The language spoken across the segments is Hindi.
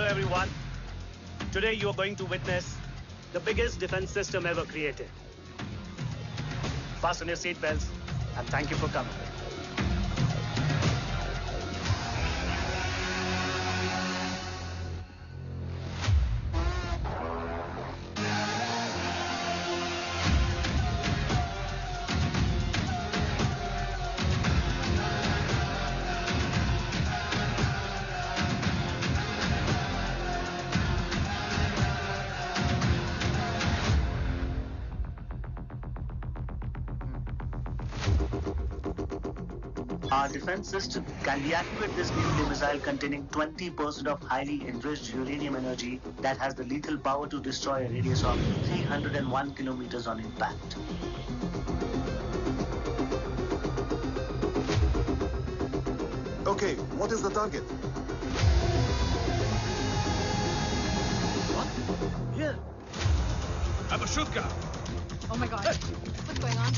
Hello everyone. Today you are going to witness the biggest defense system ever created. Fasten your seatbelts and thank you for coming. Our defense system can deactivate this nuclear missile containing 20% of highly enriched uranium energy that has the lethal power to destroy a radius of 301 kilometers on impact. Okay, what is the target? What? Here. Abashuka! Oh my god. What's going on?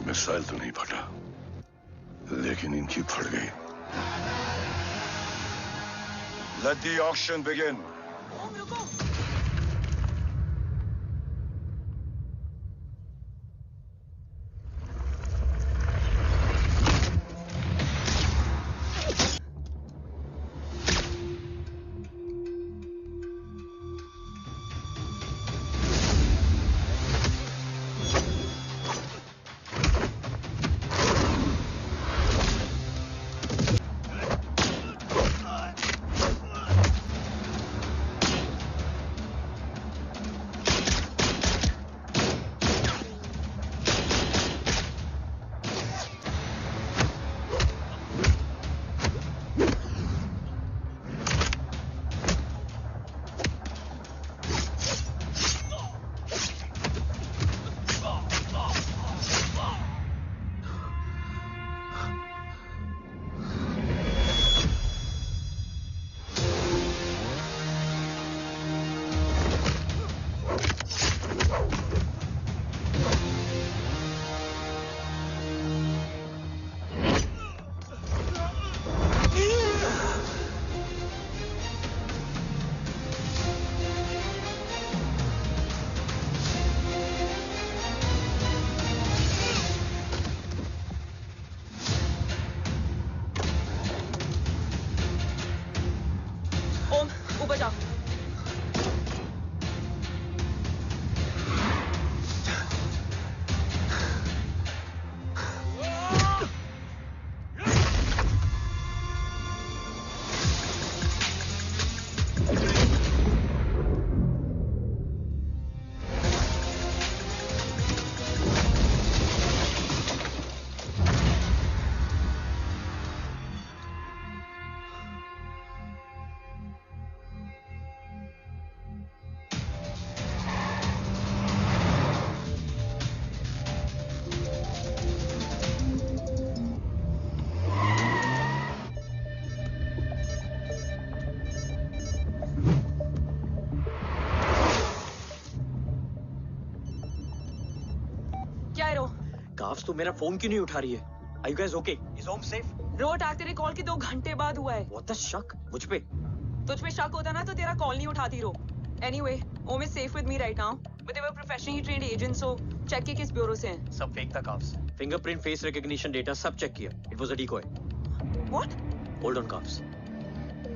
Missile तो नहीं फटा, लेकिन इनकी फट गई। Let the auction begin. Carbs तो मेरा फोन क्यों नहीं उठा रही है? Are you guys okay? Is home safe? रो अटैक तेरे कॉल के 2 घंटे बाद हुआ है। What the शक? मुझ पे? तुझ पे शक होता ना तो तेरा कॉल नहीं उठाती रो। Anyway, Om is safe with me right now, but they were professionally trained agents, so check के किस ब्यूरो से हैं? सब फेक था carbs. Fingerprint, face recognition data सब चेक किया। It was a decoy. What? Hold on, carbs.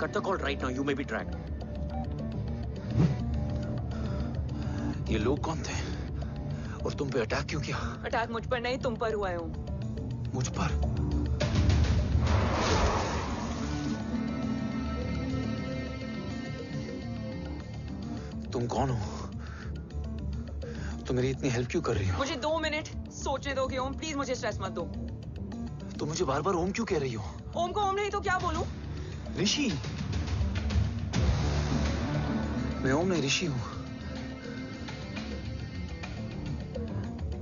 Cut the call right now. You may be tracked. ये लोग कौन थे? और तुम पे अटैक क्यों किया? अटैक मुझ पर नहीं, तुम पर हुआ है ओम। मुझ पर? तुम कौन हो? तुम मेरी इतनी हेल्प क्यों कर रही हो? मुझे 2 मिनट सोचने दोगे ओम? प्लीज मुझे स्ट्रेस मत दो। तुम मुझे बार बार ओम क्यों कह रही हो? ओम को ओम नहीं तो क्या बोलूं? ऋषि। मैं ओम नहीं, ऋषि हूं।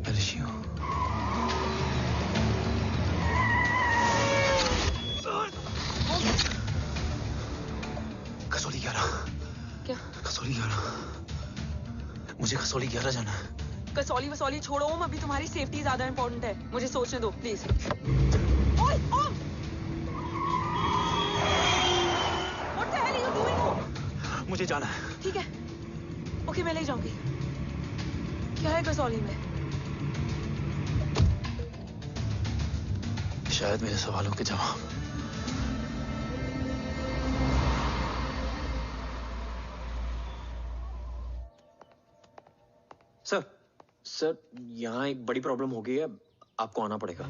मैं ऋषि हूं। कसौली 11। क्या? कसौली 11। मुझे कसौली 11 जाना है। कसौली वसौली छोड़ो ओम, अभी तुम्हारी सेफ्टी ज्यादा इंपॉर्टेंट है। मुझे सोचने दो प्लीज। ओए ओम! What the hell are you doing, ओम? मुझे जाना है। ठीक है, ओके मैं ले जाऊंगी। क्या है कसौली में? शायद मेरे सवालों के जवाब। सर यहाँ एक बड़ी प्रॉब्लम हो गई है, आपको आना पड़ेगा।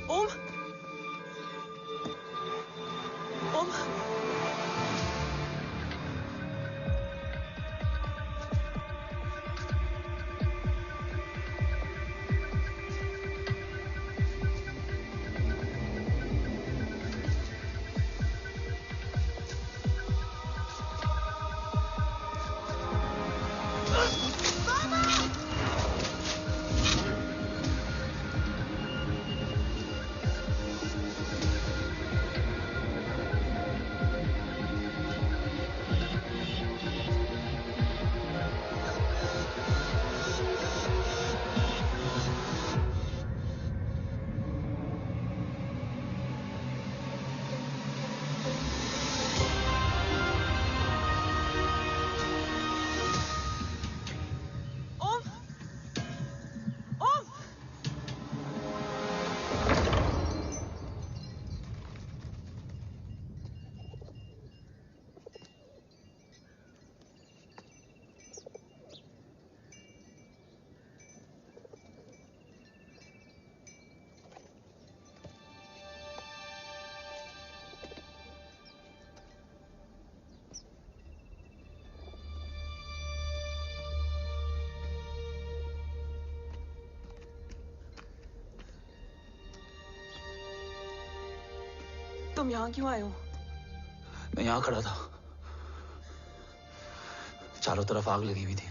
ओम! ओम! तुम यहाँ क्यों आए हो? मैं यहाँ खड़ा था, चारों तरफ आग लगी हुई थी।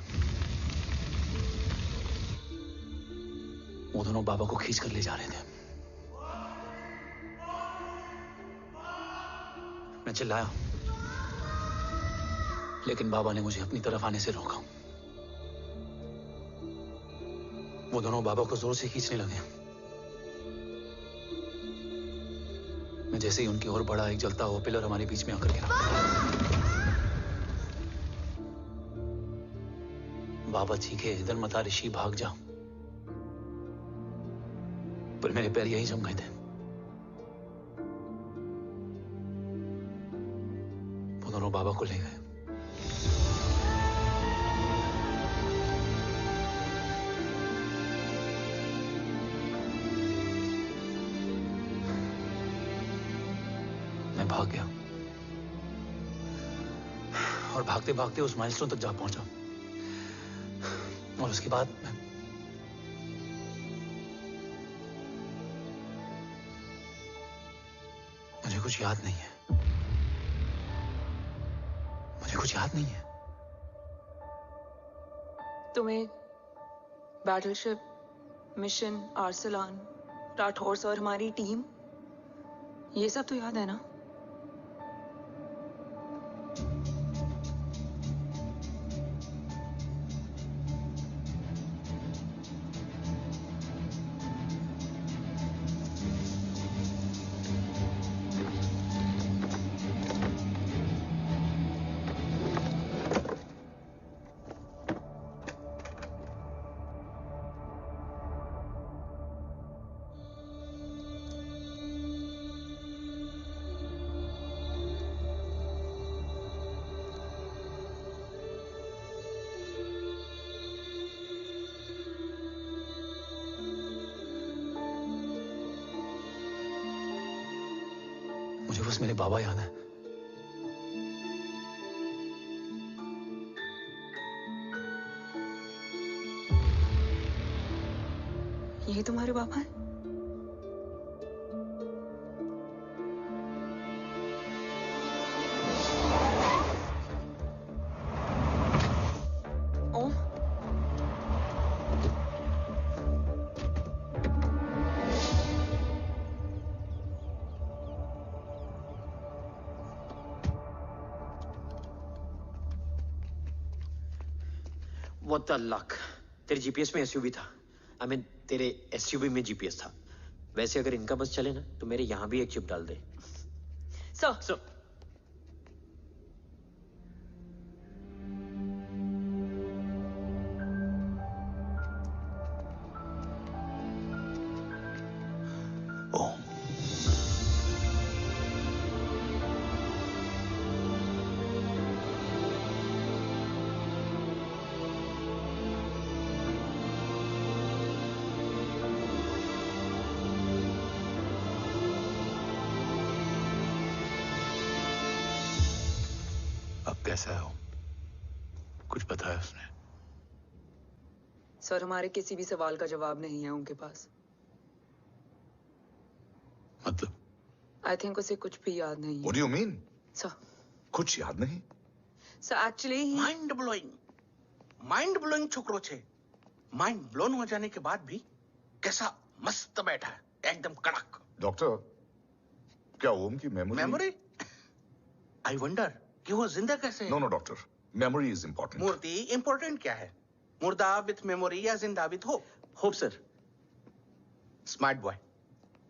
वो दोनों बाबा को खींच कर ले जा रहे थे। मैं चिल्लाया, लेकिन बाबा ने मुझे अपनी तरफ आने से रोका। वो दोनों बाबा को जोर से खींचने लगे। मैं जैसे ही उनकी ओर बढ़ा, एक जलता हुआ पिलर हमारे बीच में आकर गिरा। बाबा चीखे, इधर मत आ ऋषि, भाग जा। पर मेरे पैर यहीं जम गए थे। वो दोनों बाबा को ले गए। भाग गया और भागते भागते उस माइलस्टोन तक जा पहुंचा और उसके बाद मुझे कुछ याद नहीं है। मुझे कुछ याद नहीं है। तुम्हें बैटलशिप, मिशन, आर्सलान, राठौर और हमारी टीम, ये सब तो याद है ना? मुझे बस मेरे बाबा याद है। ये तुम्हारे पापा हैं? ओम? What the luck? तेरे जीपीएस में एसयूवी था। I mean, तेरे एसयूवी में जीपीएस था। वैसे अगर इनका बस चले ना तो मेरे यहाँ भी एक चिप डाल दे। सर, ओम, अब कैसा है ओम? कुछ बताया उसने? सर, हमारे किसी भी सवाल का जवाब नहीं है उनके पास। मतलब? आई थिंक उसे कुछ भी याद नहीं है। What do you mean? Sir, कुछ याद नहीं? सर एक्चुअली माइंड ब्लोइंग छोकरो छे। माइंड ब्लोन हो जाने के बाद भी कैसा मस्त बैठा है, एकदम कड़क। डॉक्टर, क्या ओम की मेमोरी? आई वंडर कि वो जिंदा कैसे है? No doctor, memory is important. मूर्ति इंपॉर्टेंट क्या है? मुर्दा विथ मेमोरी या जिंदा with hope? Hope sir. Smart boy,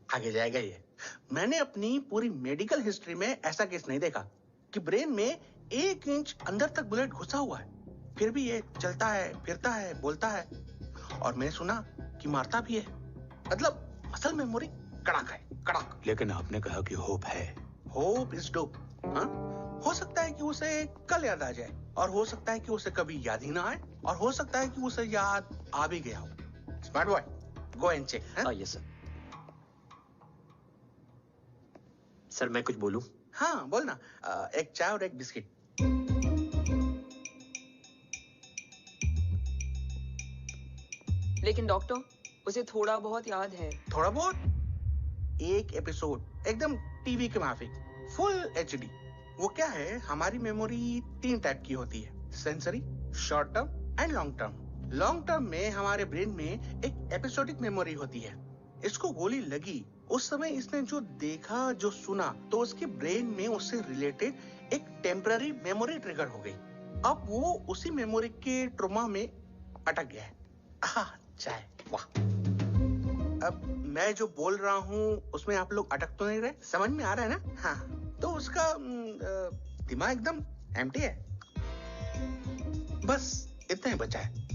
आगे जाएगा ये। मैंने अपनी पूरी मेडिकल हिस्ट्री में ऐसा केस नहीं देखा कि ब्रेन में 1 इंच अंदर तक बुलेट घुसा हुआ है, फिर भी ये चलता है, फिरता है, बोलता है, और मैंने सुना कि मारता भी है। मतलब असल मेमोरी कड़क है, कड़क। लेकिन आपने कहा कि होप है। Hope is dope. हाँ? हो सकता है कि उसे कल याद आ जाए, और हो सकता है कि उसे कभी याद ही ना आए, और हो सकता है कि उसे याद आ भी गया हो। Smart boy, go and check. Yes sir. Sir मैं कुछ बोलूं? हाँ बोलना। एक चाय और एक बिस्किट। लेकिन डॉक्टर, उसे थोड़ा बहुत याद है। थोड़ा बहुत? एक एपिसोड एकदम टीवी के माफिक, फुल एचडी। वो क्या है, हमारी मेमोरी 3 टाइप की होती है, sensory, short term and long term. Long term में हमारे ब्रेन में एक एपिसोडिक मेमोरी होती है। इसको गोली लगी, उस समय इसने जो देखा, जो सुना, तो उसके ब्रेन में उससे रिलेटेड एक टेम्पररी मेमोरी ट्रिगर हो गई। अब वो उसी मेमोरी के ट्रॉमा में अटक गया है। चाय, वाह। अब मैं जो बोल रहा हूँ उसमें आप लोग अटक तो नहीं रहे? समझ में आ रहा है ना? हाँ, तो उसका दिमाग एकदम एम्प्टी है। बस इतना ही बचा है।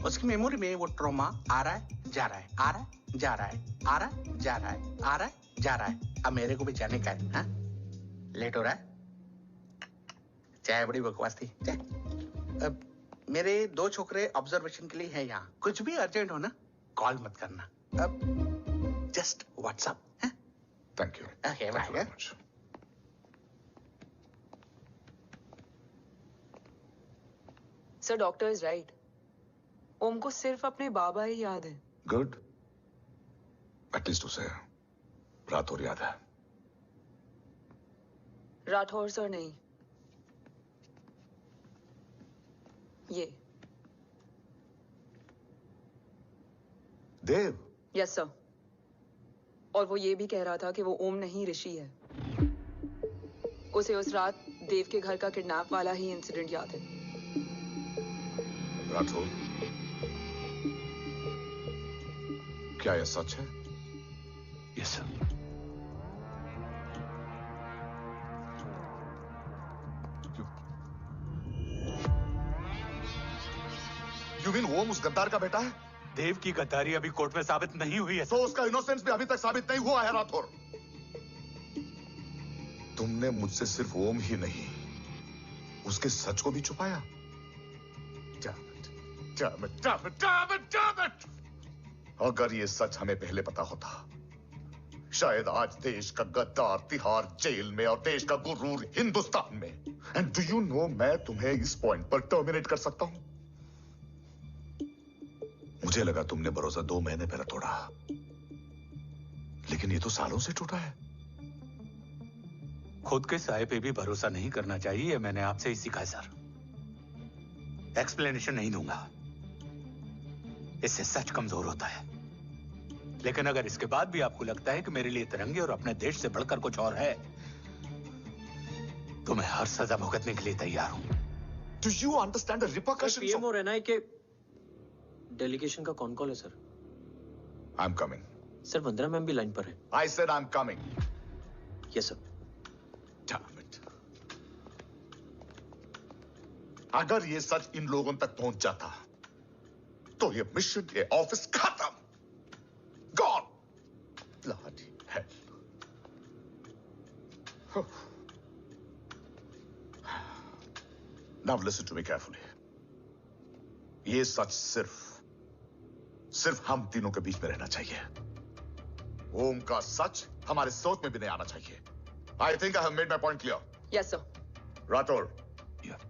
उसकी मेमोरी में वो ट्रॉमा आ रहा है, जा रहा है, आ रहा है, जा रहा है, आ रहा है, जा रहा है, आ रहा है, जा रहा है। अब मेरे को भी जाने का है। हाँ? लेट हो रहा है? चाय बड़ी बकवास थी। चाय। अब मेरे 2 छोकरे ऑब्जर्वेशन के लिए हैं यहाँ। कुछ भी अर्जेंट हो ना, कॉल मत करना। अब just WhatsApp. Thank you. Okay bye. Sir doctor is right. Om को सिर्फ अपने बाबा ही याद है। गुड, एटलीस्ट उसे राठौर याद है। राठौर सर नहीं, ये देव। Yes sir. और वो ये भी कह रहा था कि वो ओम नहीं ऋषि है। उसे उस रात देव के घर का किडनैप वाला ही इंसिडेंट याद है। राठौर, क्या यह सच है? Yes sir. यू मीन ओम उस गद्दार का बेटा है? देव की गद्दारी अभी कोर्ट में साबित नहीं हुई है तो उसका इनोसेंस भी अभी तक साबित नहीं हुआ है राठौर। तुमने मुझसे सिर्फ ओम ही नहीं, उसके सच को भी छुपाया। Damn it! अगर ये सच हमें पहले पता होता, शायद आज देश का गद्दार तिहाड़ जेल में और देश का गुरूर हिंदुस्तान में। एंड डू यू नो, मैं तुम्हें इस पॉइंट पर टर्मिनेट कर सकता हूं। मुझे लगा तुमने भरोसा 2 महीने पहले तोड़ा, लेकिन ये तो सालों से टूटा है। खुद के साये पे भी भरोसा नहीं करना चाहिए, मैंने आपसे ही सीखा है सर। एक्सप्लेनेशन नहीं दूंगा, इससे सच कमजोर होता है। लेकिन अगर इसके बाद भी आपको लगता है कि मेरे लिए तिरंगे और अपने देश से बढ़कर कुछ और है, तो मैं हर सजा भुगतने के लिए तैयार हूं। Do you understand the repercussions? PM और एनआई के डेलीगेशन का कौन कॉल है sir? I'm coming. Sir Vandana ma'am भी लाइन पर है। I said I'm coming. Yes sir. Damn it. अगर ये सच इन लोगों तक पहुंच जाता, तो ये मिशन, ये ऑफिस खत्म। Gone. Bloody hell. Now listen to me carefully. ये सच सिर्फ हम तीनों के बीच में रहना चाहिए। ओम का सच हमारे सोच में भी नहीं आना चाहिए। I think I have made my point clear. Yes sir. Rathore. Yeah.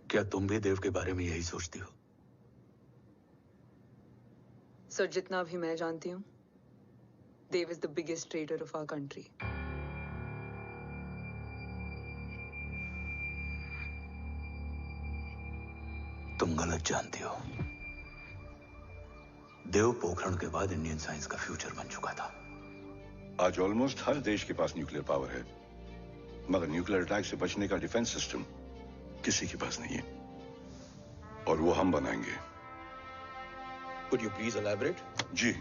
क्या तुम भी देव के बारे में यही सोचती हो? सर जितना भी मैं जानती हूँ, Dev is the biggest trader of our country. तुम गलत जानती हो। देव पोखरण के बाद इंडियन साइंस का फ्यूचर बन चुका था। आज ऑलमोस्ट हर देश के पास न्यूक्लियर पावर है, मगर न्यूक्लियर अटैक से बचने का डिफेंस सिस्टम किसी के पास नहीं है, और वो हम बनाएंगे। Could you please elaborate? जी,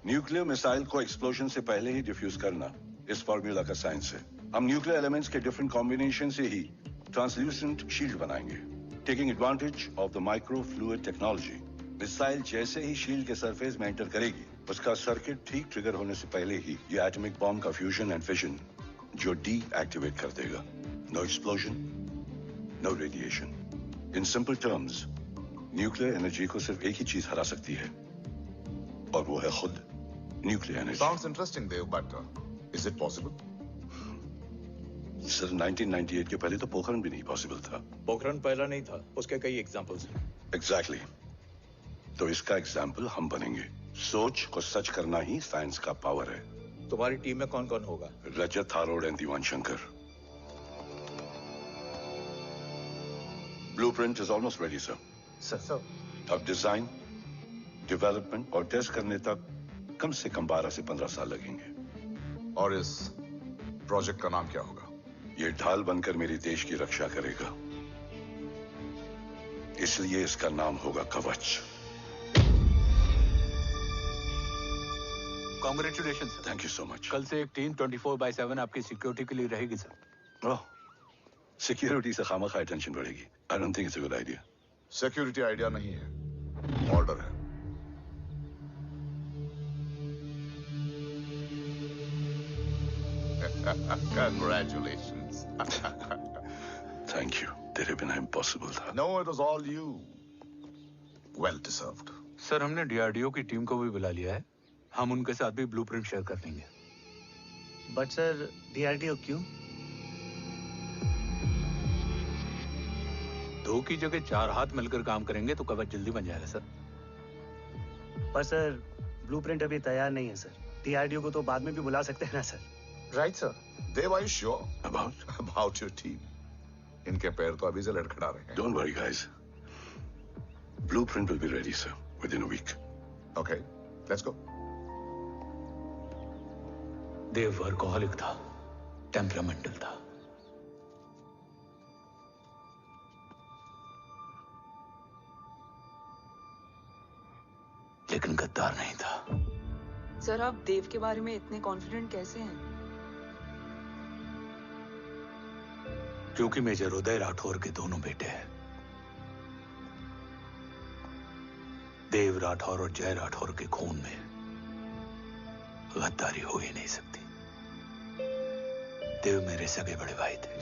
न्यूक्लियर मिसाइल को एक्सप्लोजन से पहले ही डिफ्यूज करना इस फॉर्मूला का साइंस है। हम न्यूक्लियर एलिमेंट्स के डिफरेंट कॉम्बिनेशन से ही ट्रांसल्यूसेंट शील्ड बनाएंगे, taking advantage of the micro fluid technology. Missile जैसे ही शील्ड के सरफेस में एंटर करेगी, उसका सर्किट ठीक ट्रिगर होने से पहले ही ये एटॉमिक बॉम्ब का फ्यूजन एंड फिशन जो डीएक्टिवेट कर देगा। No explosion, no radiation. In simple terms, nuclear energy को सिर्फ एक ही चीज हरा सकती है, और वो है खुद nuclear energy. Sounds interesting, Dev, but is it possible? Sir 1998 के पहले तो पोखरण भी नहीं पॉसिबल था। पोखरण पहला नहीं था, उसके कई एग्जांपल्स हैं। एग्जैक्टली। तो इसका एग्जाम्पल हम बनेंगे। सोच को सच करना ही साइंस का पावर है। तुम्हारी टीम में कौन कौन होगा? Rajat Tharod and Diwan Shankar. Blueprint is almost ready sir. Sir. अब डिजाइन, डेवलपमेंट और टेस्ट करने तक कम से कम 12 से 15 साल लगेंगे। और इस प्रोजेक्ट का नाम क्या होगा? ये ढाल बनकर मेरे देश की रक्षा करेगा, इसलिए इसका नाम होगा कवच। Congratulation sir. Thank you so much. कल से एक टीम 24/7 आपकी सिक्योरिटी के लिए रहेगी सर। ओह, सिक्योरिटी से खामखा टेंशन बढ़ेगी। I don't think it's a good idea. Security idea नहीं है, ऑर्डर है। Congratulations. Thank you. तेरे बिना इम्पॉसिबल था। No, it was all you. Well deserved. Sir, हमने डीआरडीओ की टीम को भी बुला लिया है। हम उनके साथ भी ब्लूप्रिंट शेयर कर लेंगे। बट सर, डीआरडीओ क्यों? 2 की जगह 4 हाथ मिलकर काम करेंगे तो कवच जल्दी बन जाएगा सर। पर सर, ब्लूप्रिंट अभी तैयार नहीं है सर। डीआरडीओ को तो बाद में भी बुला सकते हैं ना sir. Right, sir. Dev, are you sure about your team? इनके पैर तो अभी से लड़खड़ा रहे हैं। Don't worry, guys. Blueprint will be ready, sir, within a week. Okay, let's go. Dev workaholic था, टेम्परामेंटल था। लेकिन गद्दार नहीं था। सर, आप देव के बारे में इतने कॉन्फिडेंट कैसे हैं? क्योंकि मेजर उदय राठौर के दोनों बेटे हैं। देव राठौर और जय राठौर के खून में गद्दारी हो ही नहीं सकती। देव मेरे सगे बड़े भाई थे।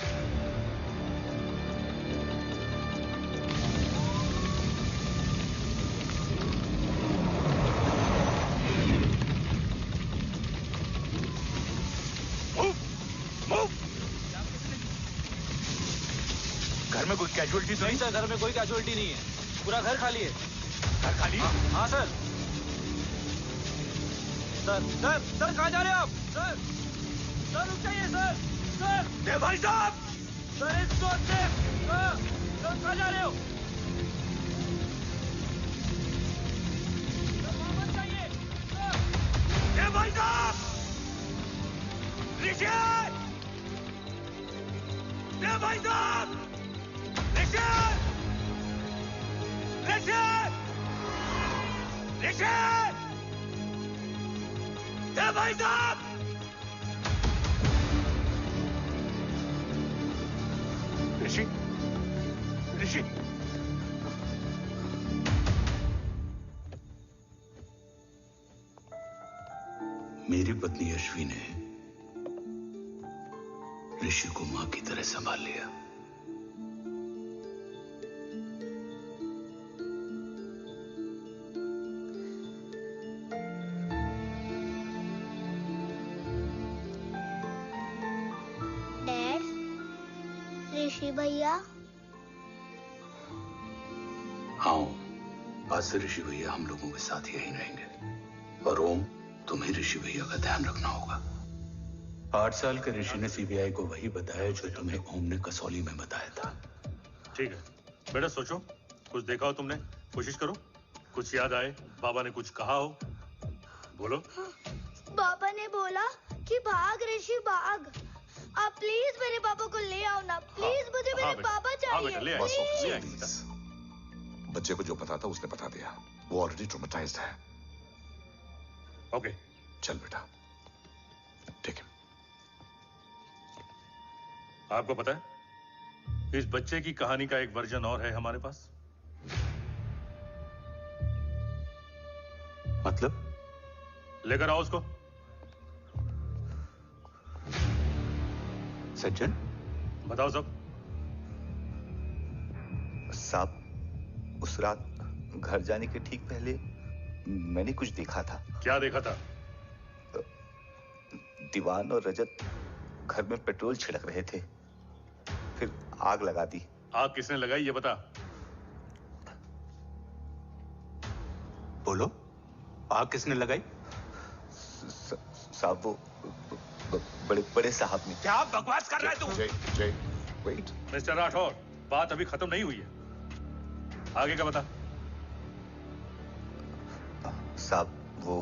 घर में कोई कैजुअलिटी तो नहीं? सर, घर में कोई कैजुअलिटी नहीं है। पूरा घर खाली है। घर खाली? हाँ सर। सर सर सर, कहाँ जा रहे हैं आप? सर सर, रुक जाइए सर। सर देव भाई साहब! सर, इसको सर, कहाँ जा रहे हो? सर, वापस जाइए। सर देव भाई साहब! ऋषि! देव भाई साहब! ऋषि! ऋषि! ऋषि! देव भाई साहब! ऋषि! ऋषि! मेरी पत्नी अश्वी ने ऋषि को मां की तरह संभाल लिया। डैड, ऋषि भैया। हाँ, आज से ऋषि भैया हम लोगों के साथ यहीं रहेंगे। और ओम, तुम्हें ऋषि भैया का ध्यान रखना होगा। 8 साल के ऋषि ने सीबीआई को वही बताया जो तुम्हें ओम ने कसौली में बताया था। ठीक है बेटा, सोचो, कुछ देखा हो तुमने, कोशिश करो, कुछ याद आए, बाबा ने कुछ कहा हो, बोलो। पापा ने बोला कि भाग ऋषि भाग। आप प्लीज मेरे पापा को ले आओ ना, प्लीज। मुझे मेरे पापा चाहिए। प्लीज। बच्चे को जो पता था उसने बता दिया। वो ऑलरेडी ट्रॉमेटाइज्ड है। ओके, चल बेटा, ठीक है। आपको पता है, इस बच्चे की कहानी का एक वर्जन और है हमारे पास। मतलब? लेकर आओ उसको। सज्जन, बताओ सब। साहब, उस रात घर जाने के ठीक पहले मैंने कुछ देखा था। क्या देखा था? दीवान और रजत घर में पेट्रोल छिड़क रहे थे, फिर आग लगा दी। आग किसने लगाई ये बता। बोलो, आग किसने लगाई? साहब, वो बड़े बड़े साहब ने। क्या बकवास कर रहा है तू? जय, वेट। मिस्टर राठौर, बात अभी खत्म नहीं हुई है, आगे का बता। साहब, वो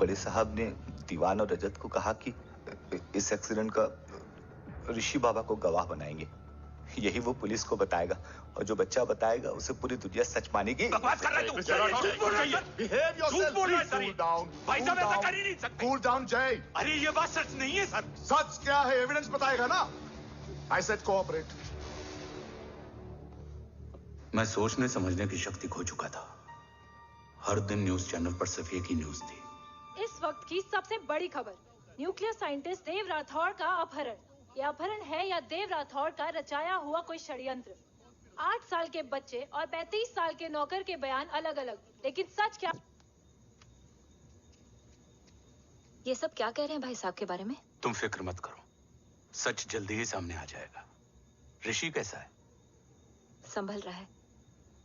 बड़े साहब ने दीवान और रजत को कहा कि इस एक्सीडेंट का ऋषि बाबा को गवाह बनाएंगे। यही वो पुलिस को बताएगा, और जो बच्चा बताएगा उसे पूरी दुनिया सच मानेगी। बकवास कर रहा है तू? झूठ बोल रही है। Behave yourself, झूठ बोल रहा है please, सर। cool down, भाई cool साहब, ऐसा down. कर ही नहीं सकते। Cool down, जय। अरे ये बात सच नहीं है सर। सच क्या है? एविडेंस बताएगा ना। I said cooperate. मैं सोचने समझने की शक्ति खो चुका था। हर दिन न्यूज चैनल पर सिर्फ एक ही न्यूज थी। इस वक्त की सबसे बड़ी खबर, न्यूक्लियर साइंटिस्ट देव राठौड़ का अपहरण। यह अपहरण है या देव राठौड़ का रचाया हुआ कोई षड्यंत्र। 8 साल के बच्चे और 35 साल के नौकर के बयान अलग अलग, लेकिन सच क्या? ये सब क्या कह रहे हैं भाई साहब के बारे में? तुम फिक्र मत करो, सच जल्दी ही सामने आ जाएगा। ऋषि कैसा है? संभल रहा है।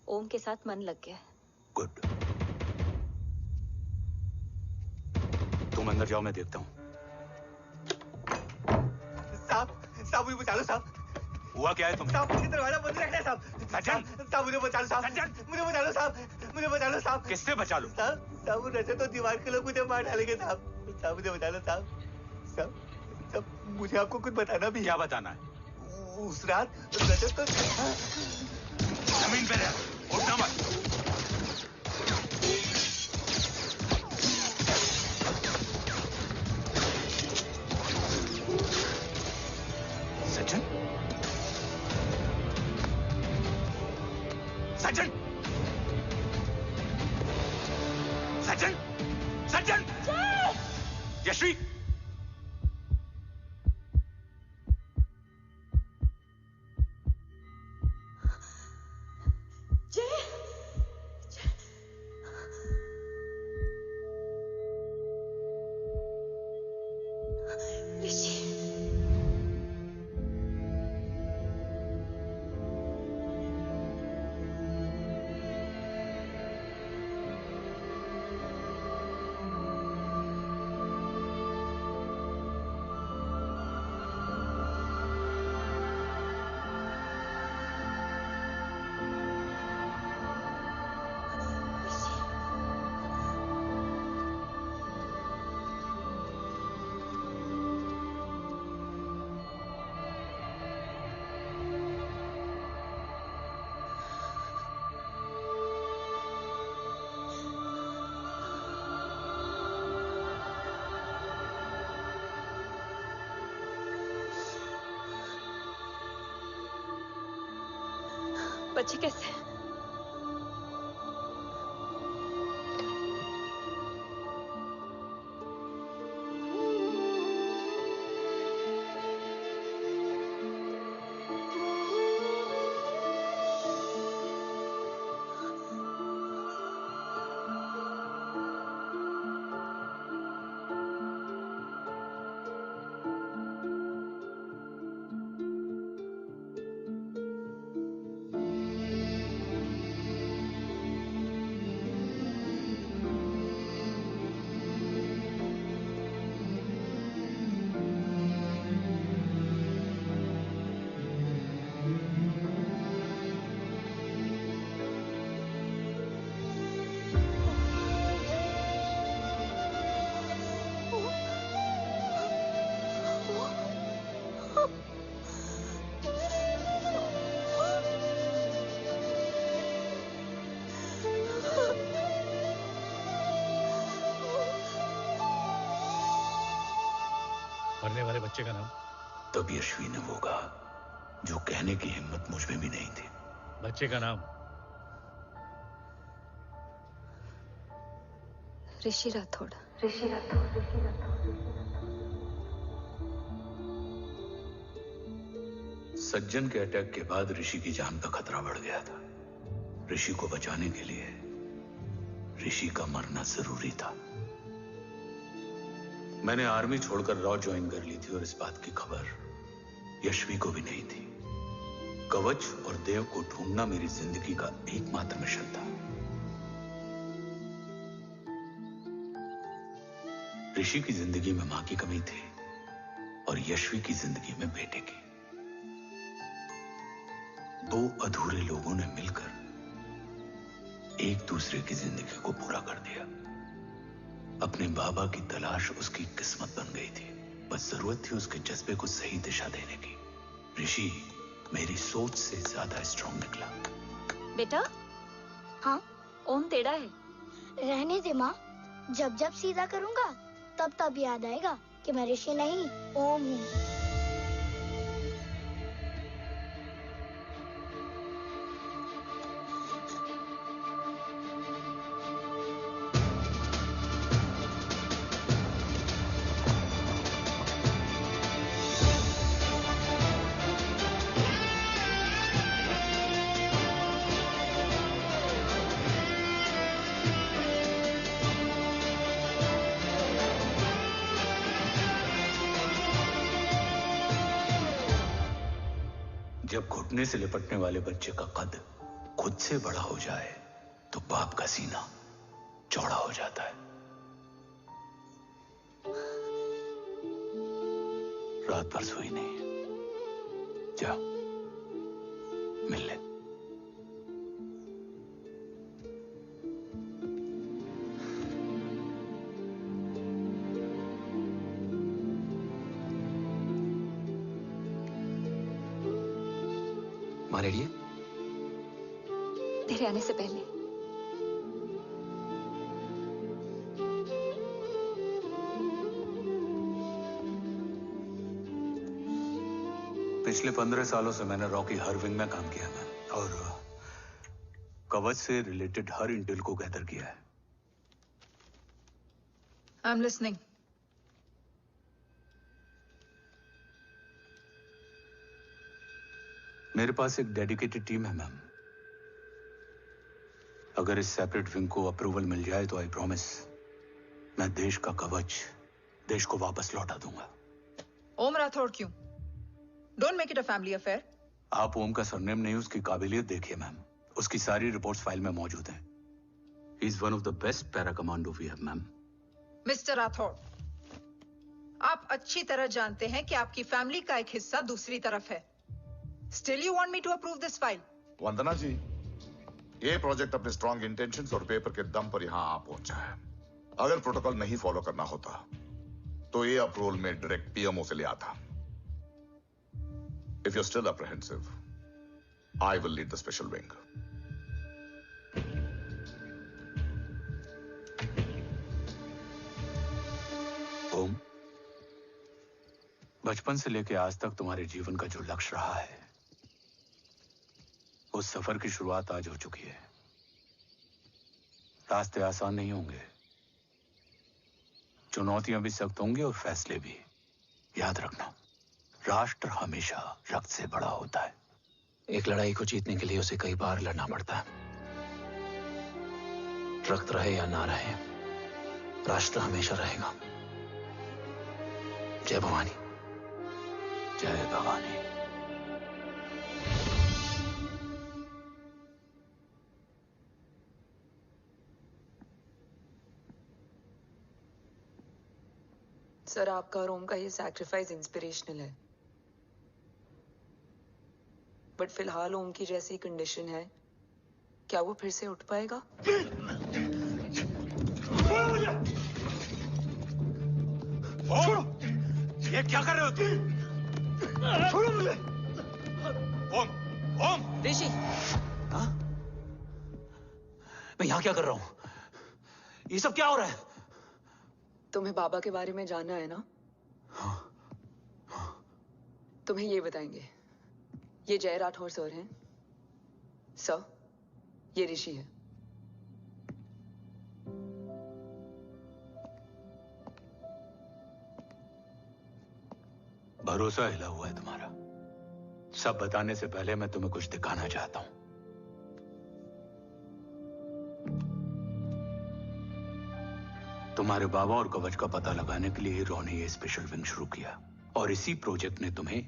ओम के साथ मन लग गया है। गुड। तुम अंदर जाओ, मैं देखता हूँ। साहब मुझे बचा लो साहब। हुआ क्या है तुम? साहब मुझे दरवाजा बंद रखना है साहब। सज्जन, साहब मुझे बचा लो साहब। सज्जन, मुझे बचा लो साहब। मुझे बचा लो साहब। किससे बचा लो? साहब वो रजत तो दीवार के लोग मुझे मार डालेंगे साहब। साहब मुझे बचा लो साहब। साहब मुझे आपको कुछ बताना भी है। क्या बताना है? उस रात रजत तो जमीन पे रह, उठना मत। सज्जन, सज्जन, सज्जन, सज्जन, यश्वी, बच्चे कैसे हैं? मरने वाले बच्चे का नाम? तब यश्वी ने वो कहा जो कहने की हिम्मत मुझ में भी नहीं थी। बच्चे का नाम? ऋषि राठौड़। सज्जन के अटैक के बाद ऋषि की जान का खतरा बढ़ गया था। ऋषि को बचाने के लिए ऋषि का मरना जरूरी था। मैंने आर्मी छोड़कर रॉ ज्वाइन कर ली थी और इस बात की खबर यश्वी को भी नहीं थी। कवच और देव को ढूंढना मेरी जिंदगी का एकमात्र मिशन था। ऋषि की जिंदगी में मां की कमी थी और यश्वी की जिंदगी में बेटे की। दो अधूरे लोगों ने मिलकर एक दूसरे की जिंदगी को पूरा कर दिया। अपने बाबा की तलाश उसकी किस्मत बन गई थी, बस जरूरत थी उसके जज्बे को सही दिशा देने की। ऋषि मेरी सोच से ज्यादा स्ट्रांग निकला। बेटा, हाँ, ओम टेढ़ा है। रहने दे माँ, जब जब सीधा करूंगा तब तब याद आएगा कि मैं ऋषि नहीं ओम हूँ। जब घुटने से लिपटने वाले बच्चे का कद खुद से बड़ा हो जाए तो बाप का सीना चौड़ा हो जाता है। रात भर सोई नहीं, जा मिल ले। माँ रेडी है? तेरे आने से पहले। पिछले 15 सालों से मैंने रॉकी हर विंग में काम किया है और कवच से रिलेटेड हर इंटेल को गैदर किया है। I am listening. मेरे पास एक डेडिकेटेड टीम है मैम। अगर इस सेपरेट विंग को अप्रूवल मिल जाए तो आई प्रॉमिस मैं देश का कवच देश को वापस लौटा दूंगा। ओम राठौड़ क्यों? Don't make it a family affair. आप ओम का सरनेम नहीं, उसकी काबिलियत देखिए मैम। उसकी सारी रिपोर्ट्स फाइल में मौजूद हैं। He is one of the best para commando we have ma'am. Mister Rathore, आप अच्छी तरह जानते हैं कि आपकी फैमिली का एक हिस्सा दूसरी तरफ है। Still you want me to approve this file? वंदना जी, ये प्रोजेक्ट अपने स्ट्रॉन्ग इंटेंशंस और पेपर के दम पर यहां आ पहुंचा है। अगर प्रोटोकॉल नहीं फॉलो करना होता तो ये अप्रूवल में डायरेक्ट पीएमओ से ले आता। If you're still apprehensive, I will lead the special wing. ओम, बचपन से लेकर आज तक तुम्हारे जीवन का जो लक्ष्य रहा है, उस सफर की शुरुआत आज हो चुकी है। रास्ते आसान नहीं होंगे, चुनौतियां भी सख्त होंगी और फैसले भी। याद रखना, राष्ट्र हमेशा रक्त से बड़ा होता है। एक लड़ाई को जीतने के लिए उसे कई बार लड़ना पड़ता है। रक्त रहे या ना रहे, राष्ट्र हमेशा रहेगा। जय भवानी। जय भवानी। सर, आपका और ओम का ये सैक्रिफाइस इंस्पिरेशनल है, बट फिलहाल ओम की जैसी कंडीशन है, क्या वो फिर से उठ पाएगा? छोड़ो! ये क्या कर रहे हो तुम? छोड़ो मुझे! ओम! ओम! ऋषि! हाँ? मैं यहाँ क्या कर रहा हूँ? ये सब क्या हो रहा है? तुम्हें बाबा के बारे में जानना है ना? तुम्हें ये बताएंगे। ये जय राठौर सर हैं। सर, ये ऋषि है। भरोसा हिला हुआ है तुम्हारा। सब बताने से पहले मैं तुम्हें कुछ दिखाना चाहता हूं। तुम्हारे बाबा और कवच का पता लगाने के लिए रॉ ने ये स्पेशल विंग शुरू किया और इसी प्रोजेक्ट ने तुम्हें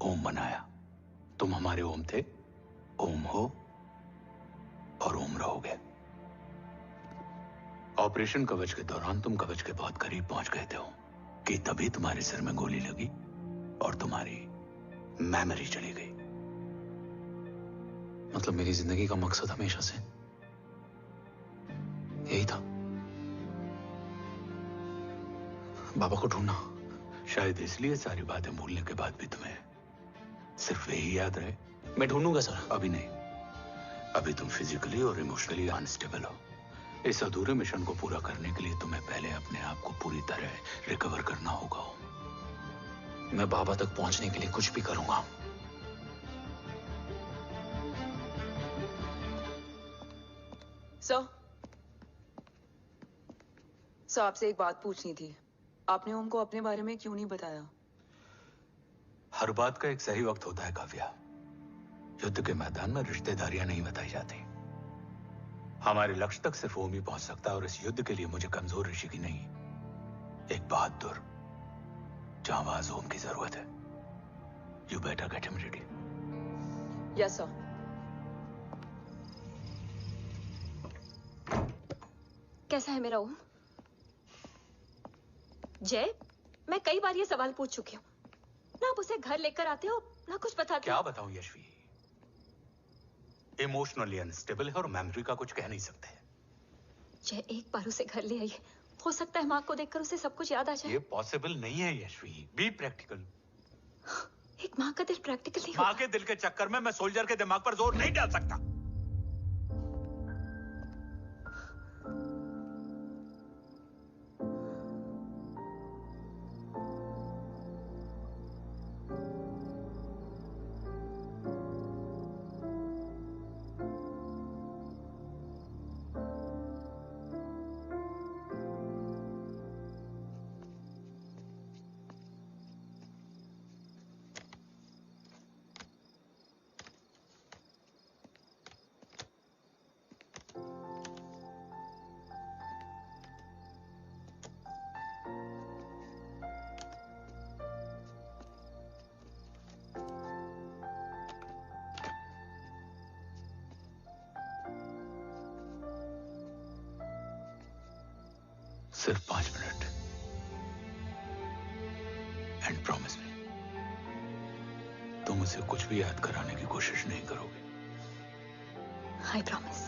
ओम बनाया। तुम हमारे ओम थे, ओम हो और ओम रहोगे। ऑपरेशन कवच के दौरान तुम कवच के बहुत करीब पहुंच गए थे कि तभी तुम्हारे सिर में गोली लगी और तुम्हारी मेमोरी चली गई। मतलब मेरी जिंदगी का मकसद हमेशा से यही था, बाबा को ढूंढना। शायद इसलिए सारी बातें भूलने के बाद भी तुम्हें सिर्फ यही याद रहे। मैं ढूंढूंगा सर। अभी नहीं, अभी तुम फिजिकली और इमोशनली अनस्टेबल हो। इस अधूरे मिशन को पूरा करने के लिए तुम्हें पहले अपने आप को पूरी तरह रिकवर करना होगा। मैं बाबा तक पहुंचने के लिए कुछ भी करूंगा। सर, आपसे एक बात पूछनी थी। आपने ओम को अपने बारे में क्यों नहीं बताया? हर बात का एक सही वक्त होता है काव्या। युद्ध के मैदान में रिश्तेदारियां नहीं बताई जाती। हमारे लक्ष्य तक सिर्फ ओम ही पहुंच सकता है और इस युद्ध के लिए मुझे कमजोर ऋषि की नहीं, एक बहादुर जांबाज ओम की जरूरत है। You better get him ready. Yes sir. कैसा है मेरा ओम? जय, मैं कई बार ये सवाल पूछ चुकी हूँ ना। आप उसे घर लेकर आते हो ना कुछ बताते क्या हो। बताऊं यशवी, इमोशनली अनस्टेबल है और मेमोरी का कुछ कह नहीं सकते। जय, एक बार उसे घर ले आइए, हो सकता है माँ को देखकर उसे सब कुछ याद आ जाए। ये पॉसिबल नहीं है यशवी, बी प्रैक्टिकल। एक माँ का दिल प्रैक्टिकल नहीं माँ के दिल के चक्कर में मैं सोल्जर के दिमाग पर जोर नहीं डाल सकता। सिर्फ 5 मिनट एंड प्रॉमिस मी, तुम उसे कुछ भी याद कराने की कोशिश नहीं करोगे। आई प्रॉमिस,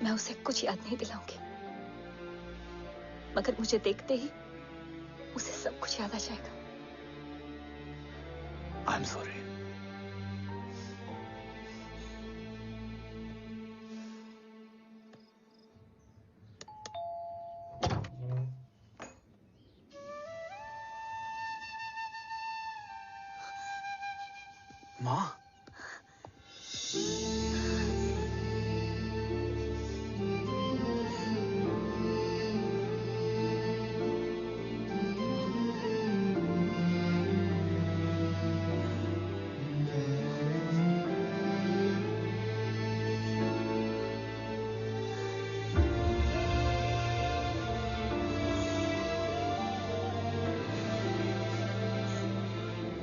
मैं उसे कुछ याद नहीं दिलाऊंगी, मगर मुझे देखते ही उसे सब कुछ याद आ जाएगा। I am sorry. माँ,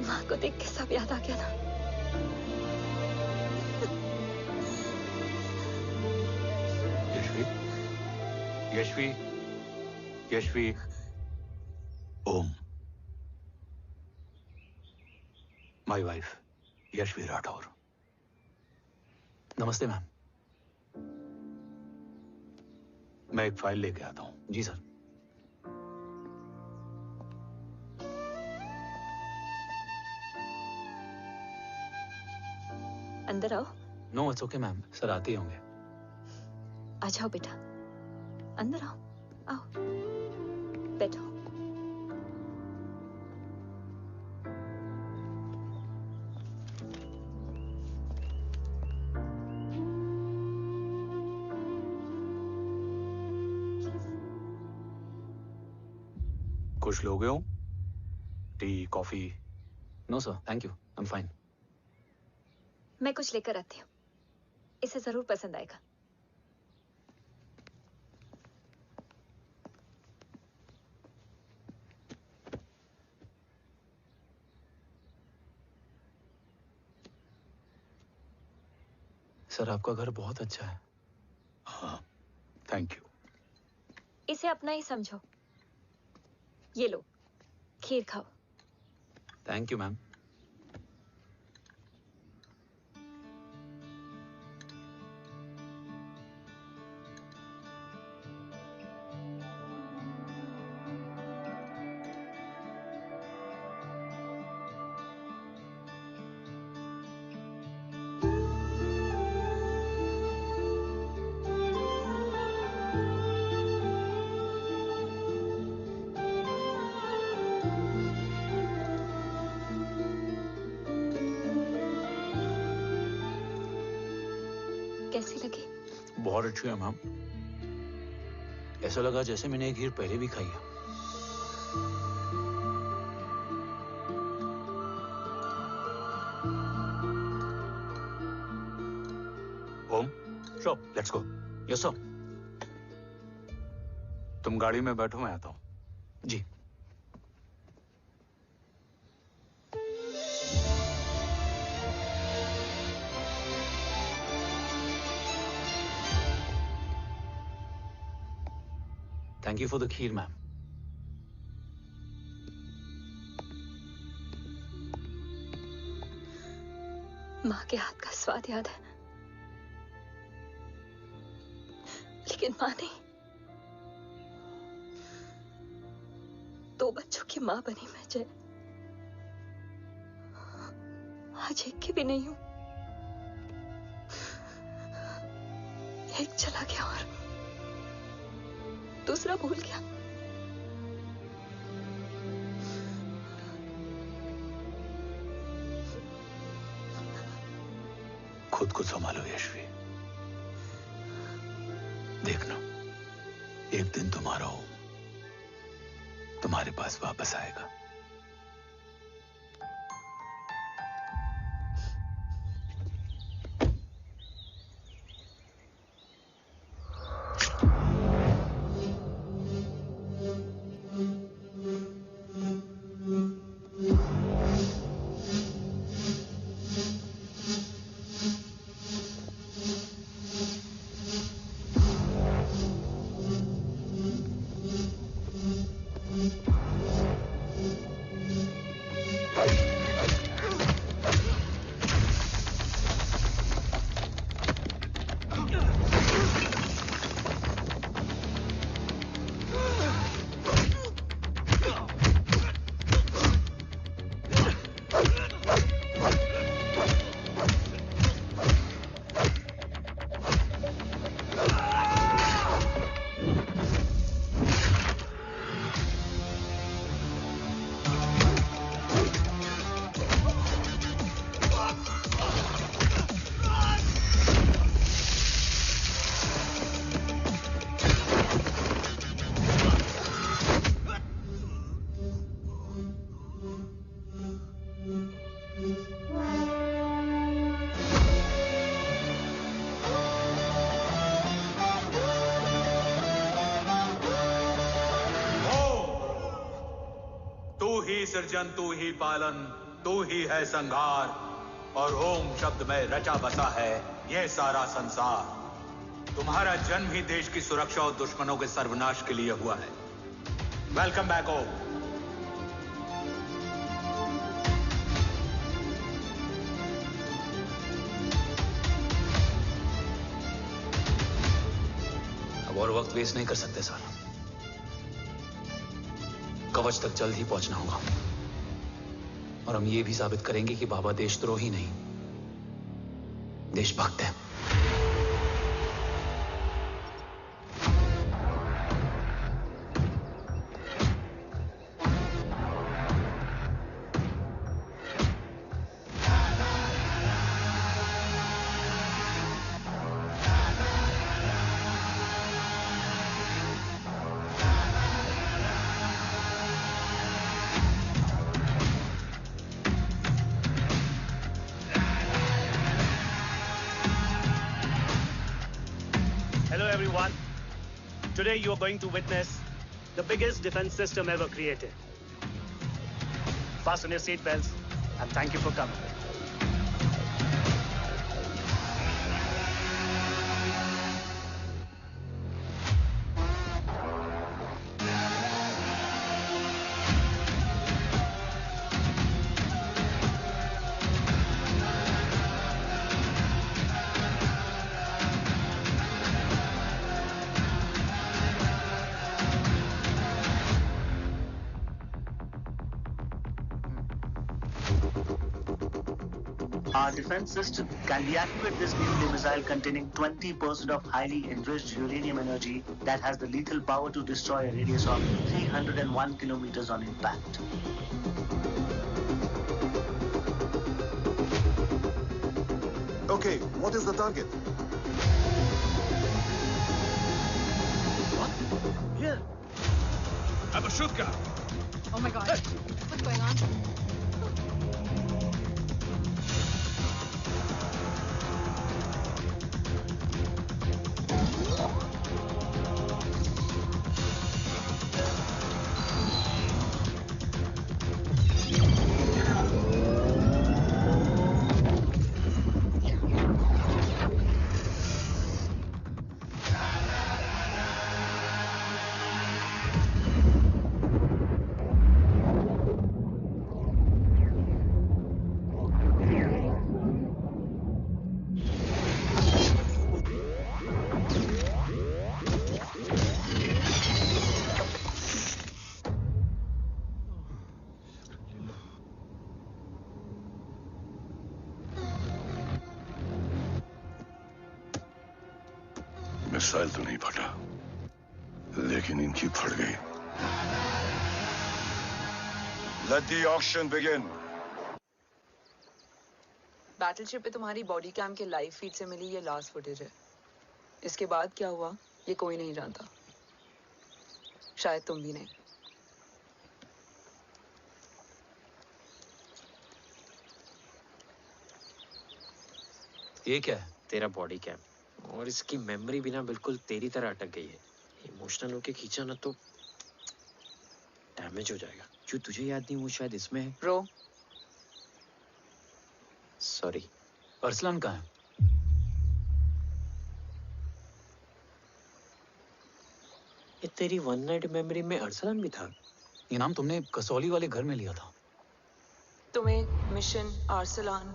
माँ को देख के सब याद आ गया ना। Yashvi, Yashvi, Om, my wife Yashvi Rathore. नमस्ते मैम। मैं एक फाइल लेके आता हूं। जी सर। अंदर आओ। No it's okay ma'am, sir आते ही होंगे। आ जाओ बेटा, अंदर आओ। आओ, बैठो। कुछ लोगे हो? Tea, coffee? No sir, thank you, I am fine. मैं कुछ लेकर आती हूँ, इसे जरूर पसंद आएगा। सर आपका घर बहुत अच्छा है। हाँ, थैंक यू। इसे अपना ही समझो। ये लो, खीर खाओ। Thank you ma'am. कैसी लगी? बहुत अच्छी है मैम। ऐसा लगा जैसे मैंने एक खीर पहले भी खाई है। Om, sure, let's go. Yes sir. तुम गाड़ी में बैठो, मैं आता हूं। जी। Thank you for the kheer, ma'am. माँ के हाथ का स्वाद याद है, लेकिन माँ नहीं। 2 बच्चों की माँ बनी मैं जय। आज एक की भी नहीं हूं। एक चला गया और दूसरा भूल गया। खुद को संभालो यशवी। देखना, एक दिन तुम्हारा हो तुम्हारे पास वापस आएगा। सृजन तू ही पालन, तू ही है संहार, और ओम शब्द में रचा बसा है ये सारा संसार। तुम्हारा जन्म ही देश की सुरक्षा और दुश्मनों के सर्वनाश के लिए हुआ है। वेलकम बैक ओम। अब और वक्त वेस्ट नहीं कर सकते सर। कवच तक जल्द ही पहुंचना होगा और हम ये भी साबित करेंगे कि बाबा देशद्रोही नहीं, देशभक्त है। Today you are going to witness the biggest defense system ever created. Fasten your seatbelts and thank you for coming. Our defense system can deactivate this nuclear missile containing 20% of highly enriched uranium energy that has the lethal power to destroy a radius of 301 kilometers on impact. Okay, what is the target? What? Here. I have a shotgun. Oh my god. What's going on? Missile तो नहीं फटा, लेकिन इनकी फट गई। Let the auction begin. Battleship पे तुम्हारी बॉडी कैम के लाइव फीड से मिली ये लास्ट फुटेज है। इसके बाद क्या हुआ ये कोई नहीं जानता, शायद तुम भी नहीं। ये क्या है? तेरा बॉडी कैम, और इसकी मेमोरी भी ना बिल्कुल तेरी तरह अटक गई है। इमोशनल होके खींचा ना तो डैमेज हो जाएगा। जो तुझे याद नहीं वो शायद इसमें है। Bro sorry. अरसलान कहाँ है? ये तेरी वन नाइट मेमोरी में अरसलान भी था? ये नाम तुमने कसौली वाले घर में लिया था। तुम्हें मिशन अरसलान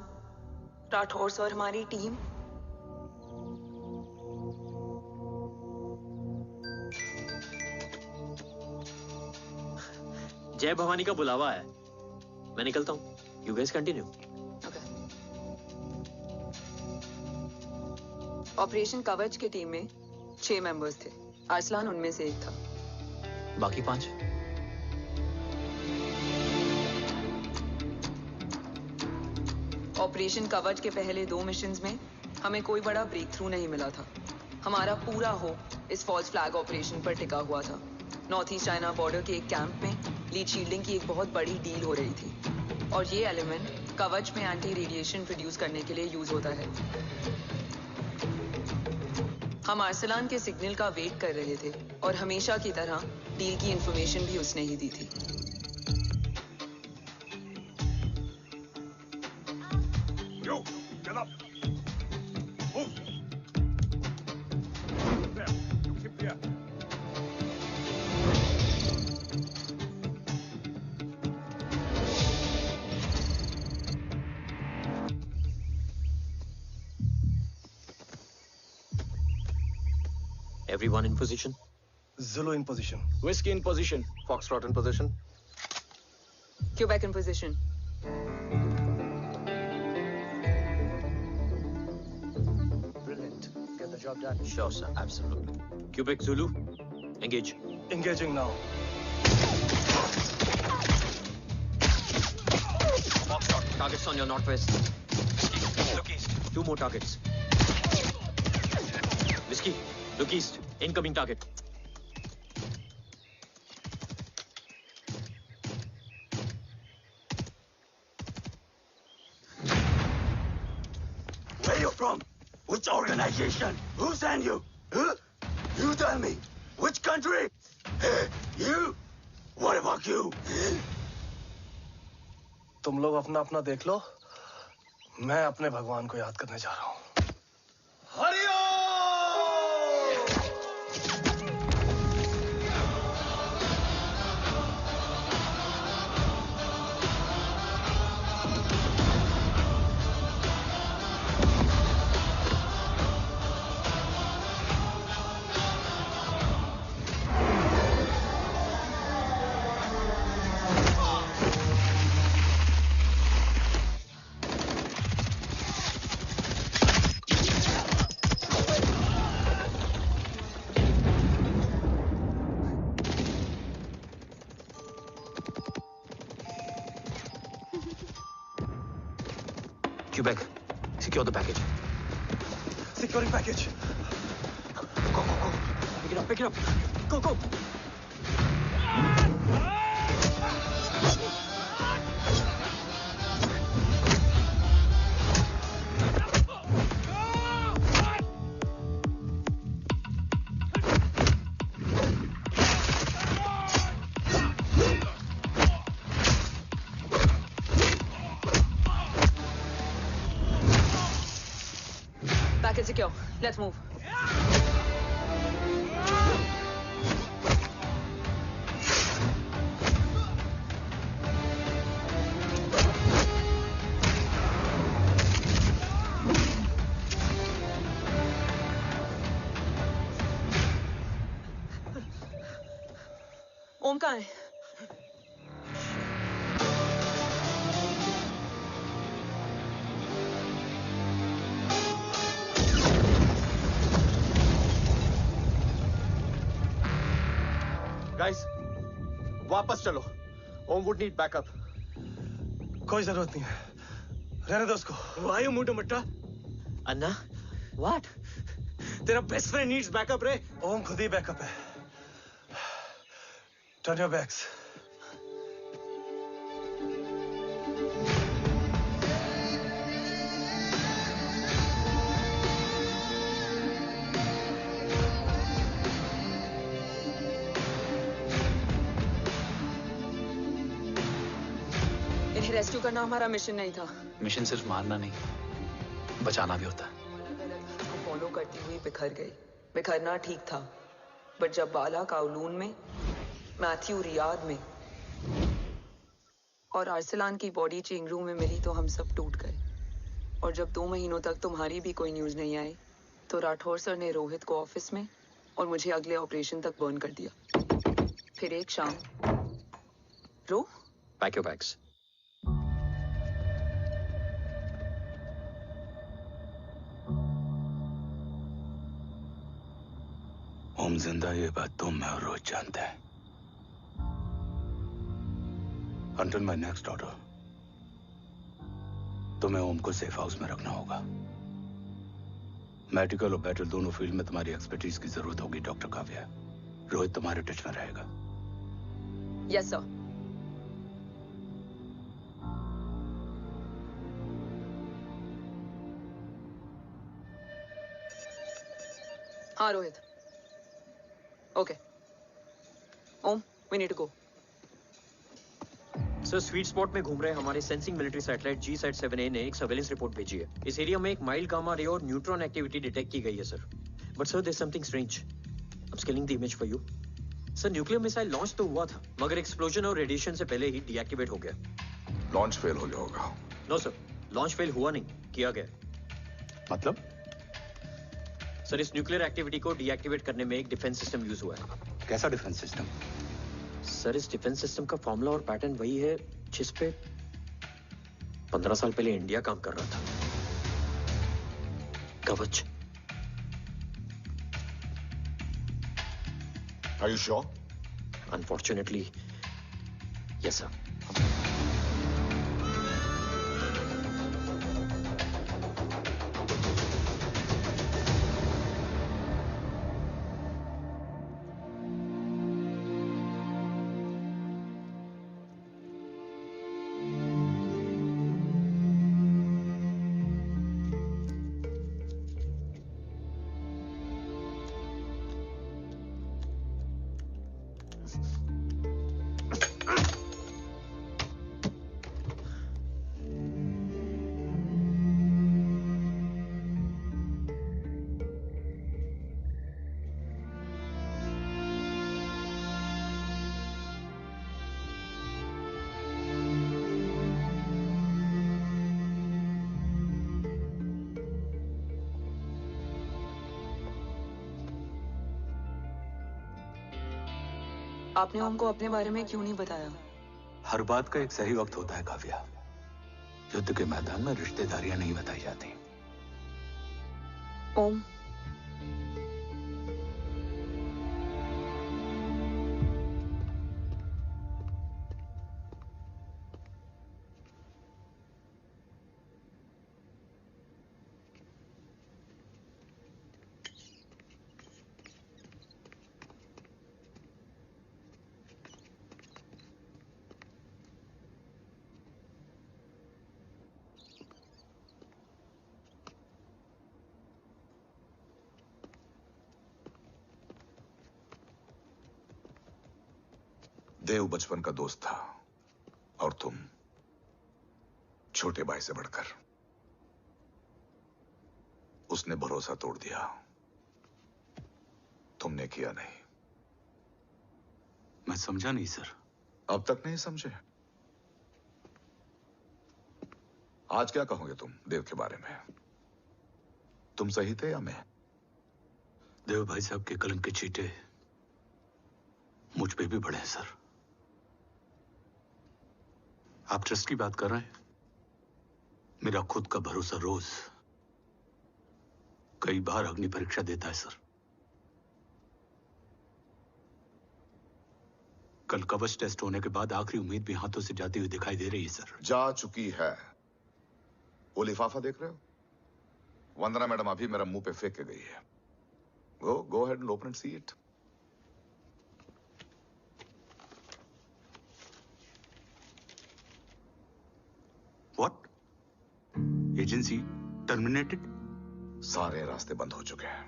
राठौर और हमारी टीम जय भवानी का बुलावा है, मैं निकलता हूँ। You guys continue. ऑपरेशन कवच की टीम में 6 मेंबर्स थे, अरसलान उनमें से एक था। बाकी 5? ऑपरेशन कवच के पहले 2 मिशंस में हमें कोई बड़ा ब्रेक थ्रू नहीं मिला था। हमारा पूरा होप इस फॉल्स फ्लैग ऑपरेशन पर टिका हुआ था। नॉर्थ ईस्ट चाइना बॉर्डर के एक कैंप में लीड शील्डिंग की एक बहुत बड़ी डील हो रही थी, और ये एलिमेंट कवच में एंटी रेडिएशन प्रोड्यूस करने के लिए यूज होता है। हम अरसलान के सिग्नल का वेट कर रहे थे, और हमेशा की तरह डील की इंफॉर्मेशन भी उसने ही दी थी। Yo, get up. Move. There. You keep there. Everyone in position? Zulu in position. Whiskey in position. Foxtrot in position. Quebec in position. Brilliant. Get the job done. Sure, sir. Absolutely. Quebec Zulu, engage. Engaging now. Foxtrot, targets on your northwest. Look east. 2 more targets. Whiskey, look east. Incoming target. Where you from? Which organization? Who sent you? Huh? You tell me. Which country? Hey, you? What about you? तुम लोग अपना अपना देख लो, मैं अपने भगवान को याद करने जा रहा हूँ। Quebec, secure the package. Securing package. Go, go, go. Pick it up, pick it up. Go, go. Package secure. Let's move. ओम कहाँ है? गाइस वापस चलो। ओम वुड नीड बैकअप। कोई जरूरत नहीं है, रहने दो उसको। Why you मुट्टा मुट्टा? अन्ना, what? तेरा बेस्ट फ्रेंड नीड्स बैकअप रे। ओम खुद ही बैकअप है। Turn your backs. इन्हें रेस्क्यू करना हमारा मिशन नहीं था। मिशन सिर्फ मारना नहीं, बचाना भी होता है। फॉलो करती हुई बिखर गई। बिखरना ठीक था, बट जब बाला काउलून में, मैथ्यू रियाद में और अरसलान की बॉडी चेंज रूम में मिली तो हम सब टूट गए। और जब 2 महीनों तक तुम्हारी भी कोई न्यूज नहीं आई तो राठौर सर ने रोहित को ऑफिस में और मुझे अगले ऑपरेशन तक बर्न कर दिया। फिर एक शाम रो पैक योर बैग्स। ओम जिंदा, ये बात तुम मैं और रोहित जानते हैं। Until my next order, तुम्हें ओम को सेफ हाउस में रखना होगा। मेडिकल और बैटल दोनों फील्ड में तुम्हारी एक्सपर्टीज की जरूरत होगी डॉक्टर काव्या। रोहित तुम्हारे टच में रहेगा। Yes sir. हाँ Rohit. Okay Om, we need to go. Sir sweet spot में घूम रहे हमारे सेंसिंग मिलिट्री सैटेलाइट G-SAT-7A ने एक सर्वेलेंस रिपोर्ट भेजी है। इस एरिया में एक माइल्ड गामा रे और न्यूट्रॉन एक्टिविटी डिटेक्ट की गई है sir. But sir there something strange. I am scaling the image for you. Sir nuclear missile launch तो हुआ था, मगर एक्सप्लोजन और रेडिएशन से पहले ही डीएक्टिवेट हो गया। लॉन्च फेल हो गया होगा। नो सर, लॉन्च फेल हुआ नहीं, किया गया। मतलब? सर इस न्यूक्लियर एक्टिविटी को डीएक्टिवेट करने में एक डिफेंस सिस्टम यूज हुआ है। कैसा डिफेंस सिस्टम? सर इस डिफेंस सिस्टम का फॉर्मूला और पैटर्न वही है जिस पे 15 साल पहले इंडिया काम कर रहा था। कवच। Are you sure? Unfortunately, yes sir. आपने ओम को अपने बारे में क्यों नहीं बताया? हर बात का एक सही वक्त होता है काव्या। युद्ध के मैदान में रिश्तेदारियां नहीं बताई जाती। ओम, देव बचपन का दोस्त था और तुम छोटे भाई से बढ़कर। उसने भरोसा तोड़ दिया, तुमने किया नहीं। मैं समझा नहीं सर। अब तक नहीं समझे? आज क्या कहोगे तुम देव के बारे में? तुम सही थे या मैं? देव भाई साहब के कलंक के चीटे मुझ पे भी पड़े हैं सर। आप ट्रस्ट की बात कर रहे हैं? मेरा खुद का भरोसा रोज कई बार अग्नि परीक्षा देता है सर। कल कवच टेस्ट होने के बाद आखिरी उम्मीद भी हाथों से जाती हुई दिखाई दे रही है सर। जा चुकी है। वो लिफाफा देख रहे हो? वंदना मैडम अभी मेरा मुंह पे फेंक के गई है। Go ahead and open and see it. What? Agency terminated? सारे रास्ते बंद हो चुके हैं।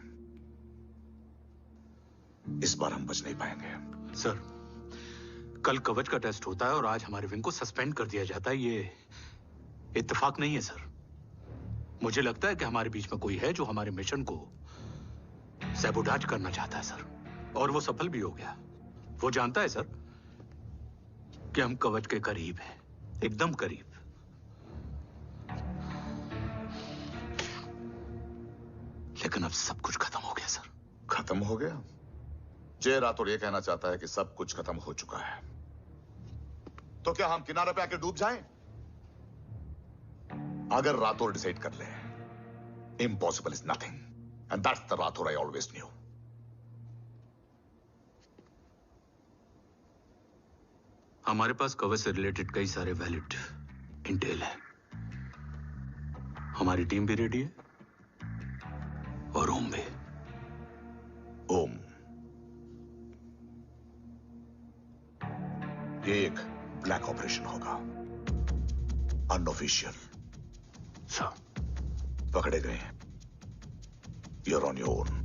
इस बार हम बच नहीं पाएंगे। सर, कल कवच का टेस्ट होता है और आज हमारे विंग को सस्पेंड कर दिया जाता है। ये इत्तेफाक नहीं है सर। मुझे लगता है कि हमारे बीच में कोई है जो हमारे मिशन को सैबोटाज करना चाहता है सर, और वो सफल भी हो गया। वो जानता है सर कि हम कवच के करीब हैं, एकदम करीब। लेकिन अब सब कुछ खत्म हो गया सर। खत्म हो गया? जय राठौर ये कहना चाहता है कि सब कुछ खत्म हो चुका है। तो क्या हम किनारे पे आके डूब जाएं? अगर राठौर डिसाइड कर ले, impossible is nothing, and that's the Rathore I always new. हमारे पास कवच से रिलेटेड कई सारे वैलिड इंटेल है। हमारी टीम भी रेडी है और ओम भी। ओम, ये एक ब्लैक ऑपरेशन होगा, अनऑफिशियल। सर, पकड़े गए, you're on your own.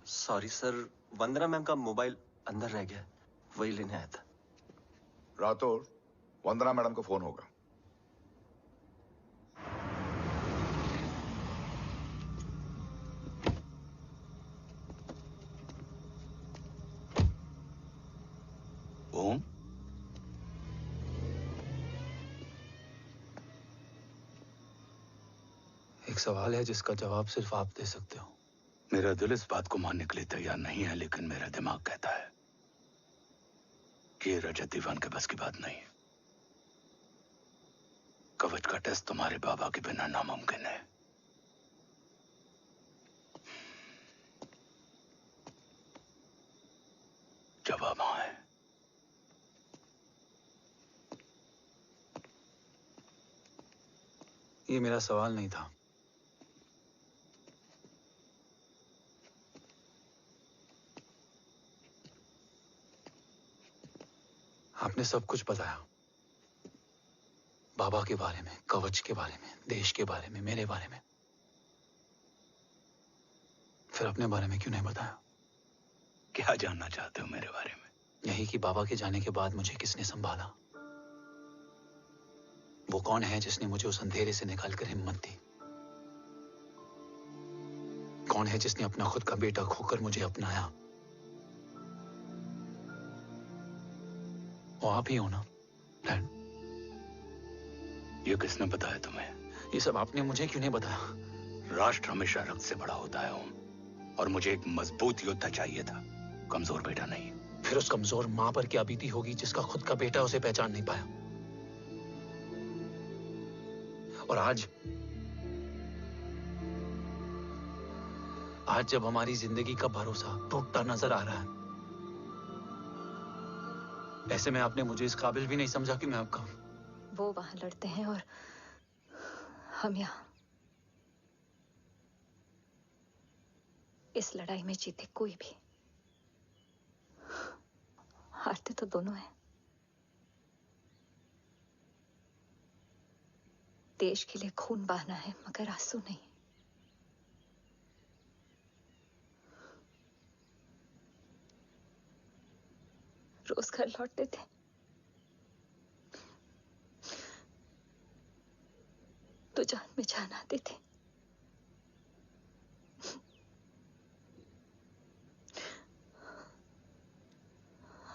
Sorry sir, Vandana ma'am का मोबाइल अंदर रह गया, वही लेने आया था। राठौर, वंदना मैडम को फोन होगा। ओम, एक सवाल है जिसका जवाब सिर्फ आप दे सकते हो। मेरा दिल इस बात को मानने के लिए तैयार नहीं है, लेकिन मेरा दिमाग कहता है कि ये रजत दीवान के बस की बात नहीं है। कवच का टेस्ट तुम्हारे बाबा के बिना नामुमकिन है। जवाब हाँ है। ये मेरा सवाल नहीं था। आपने सब कुछ बताया, बाबा के बारे में, कवच के बारे में, देश के बारे में, मेरे बारे में। फिर अपने बारे में क्यों नहीं बताया? क्या जानना चाहते हो मेरे बारे में? यही कि बाबा के जाने के बाद मुझे किसने संभाला? वो कौन है जिसने मुझे उस अंधेरे से निकालकर हिम्मत दी? कौन है जिसने अपना खुद का बेटा खोकर मुझे अपनाया? वो आप ही हो ना, डैड? ये किसने बताया तुम्हें? ये सब आपने मुझे क्यों नहीं बताया? राष्ट्र हमेशा रक्त से बड़ा होता है ओम, और मुझे एक मजबूत योद्धा चाहिए था, कमजोर बेटा नहीं। फिर उस कमजोर मां पर क्या बीती होगी जिसका खुद का बेटा उसे पहचान नहीं पाया? और आज जब हमारी जिंदगी का भरोसा टूटता नजर आ रहा है, ऐसे में आपने मुझे इस काबिल भी नहीं समझा कि मैं आपका। वो वहां लड़ते हैं और हम यहाँ। इस लड़ाई में जीते कोई भी, हारते तो दोनों हैं। देश के लिए खून बहाना है, मगर आंसू नहीं। रोज घर लौटते थे, तो जान में जान आते थे।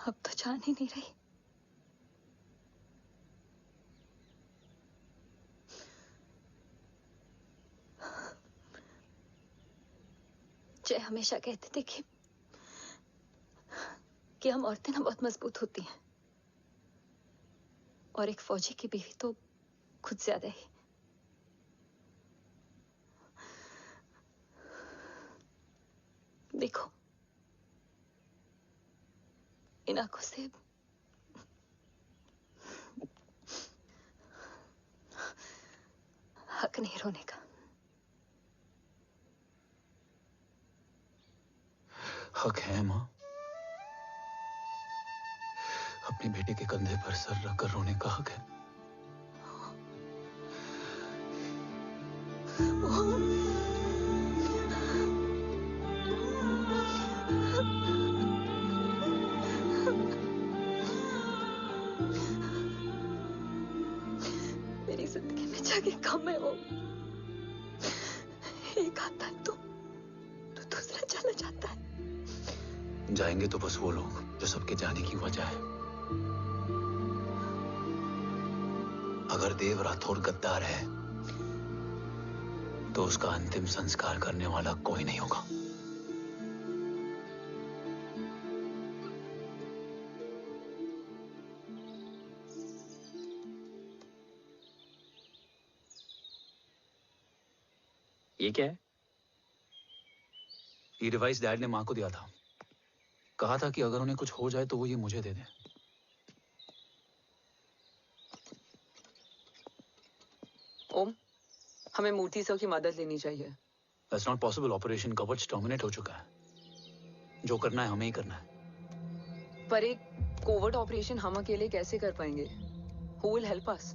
अब तो जान ही नहीं रही। जय हमेशा कहते थे कि हम औरतें ना बहुत मजबूत होती हैं, और एक फौजी की बीवी तो खुद ज्यादा ही। देखो, इन आंखों से हक नहीं रोने का। हक है माँ। अपने बेटे के कंधे पर सर रखकर रोने का हक है। मेरी जिंदगी में जगह कम है वो। एक आता है तो दूसरा चला जाता है। जाएंगे तो बस वो लोग जो सबके जाने की वजह है। अगर देव राठौर गद्दार है तो उसका अंतिम संस्कार करने वाला कोई नहीं होगा। ये क्या है? ये डिवाइस डैड ने मां को दिया था। कहा था कि अगर उन्हें कुछ हो जाए तो वो ये मुझे दे दें। ओम, हमें मूर्ति सर की मदद लेनी चाहिए। That's not possible. ऑपरेशन कवच टर्मिनेट हो चुका है। जो करना है हमें ही करना है। पर एक कोवर्ट ऑपरेशन हम अकेले कैसे कर पाएंगे? Who will help us?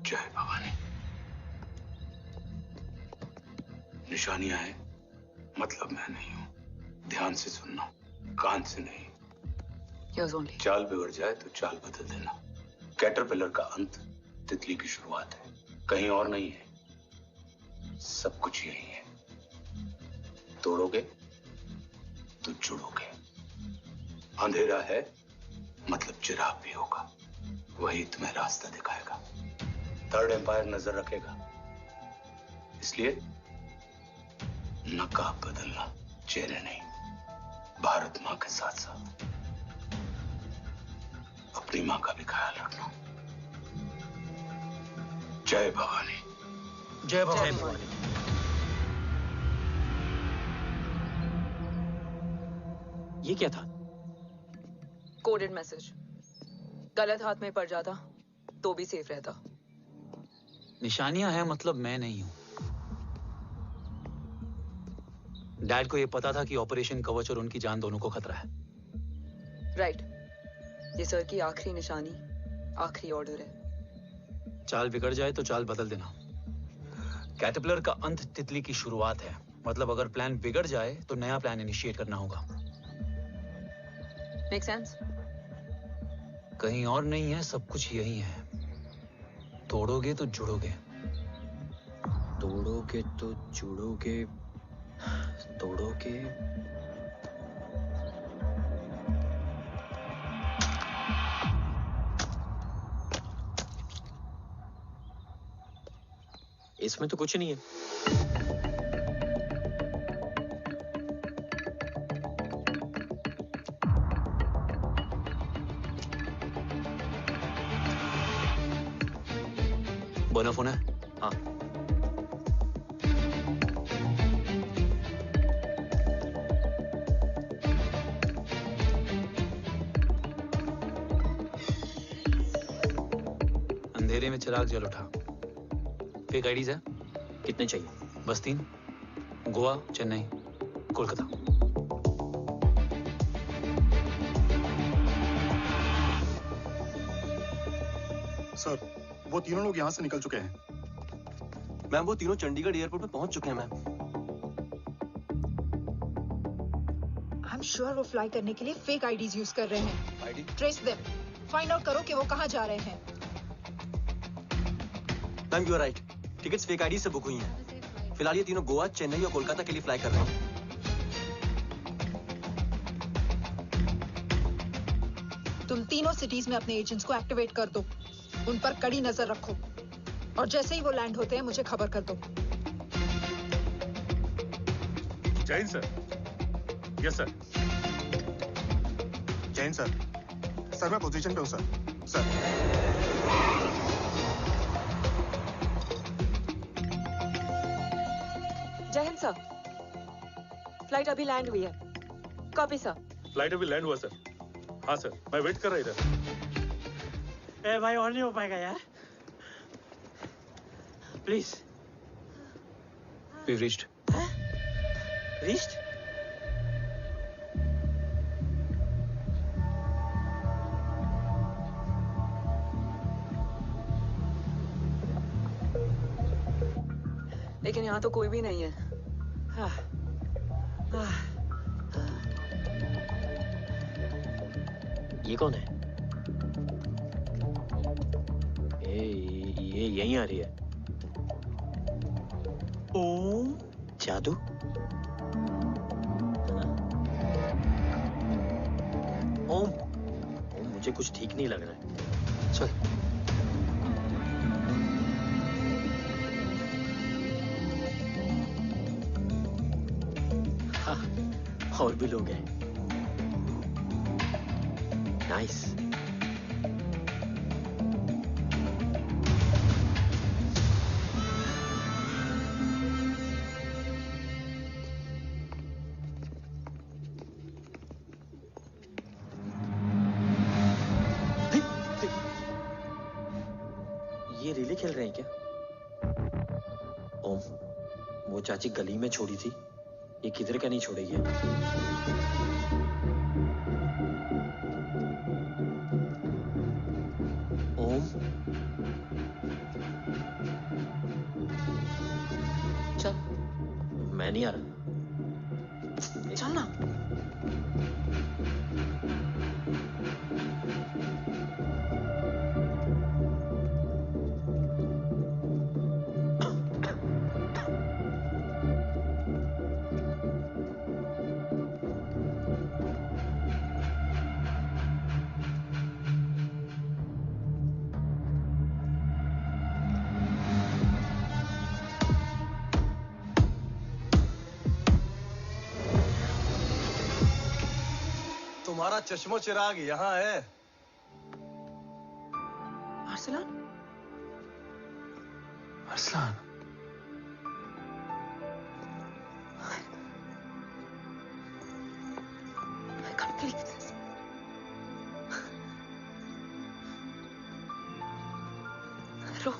जय भवानी। निशानियां हैं, मतलब मैं नहीं हूं। ध्यान से सुनना, कान से नहीं। Here's only. चाल बिगड़ जाए तो चाल बदल देना। कैटरपिलर का अंत तितली की शुरुआत है, कहीं और नहीं है। सब कुछ यही है। तोड़ोगे तो जुड़ोगे। अंधेरा है मतलब चिराग भी होगा, वही तुम्हें रास्ता दिखाएगा। थर्ड एम्पायर नजर रखेगा, इसलिए नकाब बदलना, चेहरे नहीं। भारत माँ के साथ साथ अपनी माँ का भी ख्याल रखना। जय भवानी। जय भवानी। ये क्या था? Coded message. गलत हाथ में पड़ जाता तो भी सेफ रहता। निशानियां हैं मतलब मैं नहीं हूं। डैड को यह पता था कि ऑपरेशन कवच और उनकी जान दोनों को खतरा है। राइट। ये सर की आखिरी निशानी, आखिरी ऑर्डर है। चाल बिगड़ जाए तो चाल बदल देना। कैटरपिलर का अंत तितली की शुरुआत है, मतलब अगर प्लान बिगड़ जाए तो नया प्लान इनिशिएट करना होगा। Make sense? कहीं और नहीं है, सब कुछ यही है। तोड़ोगे तो जुड़ोगे। तोड़ोगे तो जुड़ोगे। तोड़ोगे। इसमें तो कुछ नहीं है। बोना फोन है? हाँ। अंधेरे में चिराग जल उठा। फेक आईडीज है? कितने चाहिए? बस 3। गोवा, चेन्नई, कोलकाता। सर, वो तीनों लोग यहाँ से निकल चुके हैं। मैम, वो तीनों चंडीगढ़ एयरपोर्ट पे पहुंच चुके हैं मैम। आई एम श्योर वो फ्लाई करने के लिए फेक आईडीज यूज कर रहे हैं। ID? Trace them. Find out करो कि वो कहाँ जा रहे हैं। Ma'am, you are right. Tickets fake ID से बुक हुई हैं। फिलहाल ये तीनों गोवा, चेन्नई और कोलकाता के लिए फ्लाई कर रहे हैं। तुम तीनों सिटीज में अपने एजेंट्स को एक्टिवेट कर दो। उन पर कड़ी नजर रखो और जैसे ही वो लैंड होते हैं मुझे खबर कर दो। Jain sir. Yes sir. Jain sir. Sir मैं पोजीशन पे हूँ सर। सर। जय हिंद सर। फ्लाइट अभी लैंड हुई है। Copy sir. फ्लाइट अभी लैंड हुआ सर। हाँ सर, मैं वेट कर रहा इधर। ए भाई, और नहीं हो पाएगा यार। प्लीज। We've reached. Reached? लेकिन यहाँ तो कोई भी नहीं है। ये कौन है? ये यहीं आ रही है। ओम जादू। ओम मुझे कुछ ठीक नहीं लग रहा है। चल। हाँ, और भी लोग हैं। नाइस। रिले खेल रहे हैं क्या? ओम, वो चाची गली में छोड़ी थी, ये किधर का नहीं छोड़ेगी। ओम, चल। मैं नहीं आ रहा। चल ना। तुम्हारा चश्मो चिराग यहाँ है। Arsalan? Arsalan? I can't believe this. रो।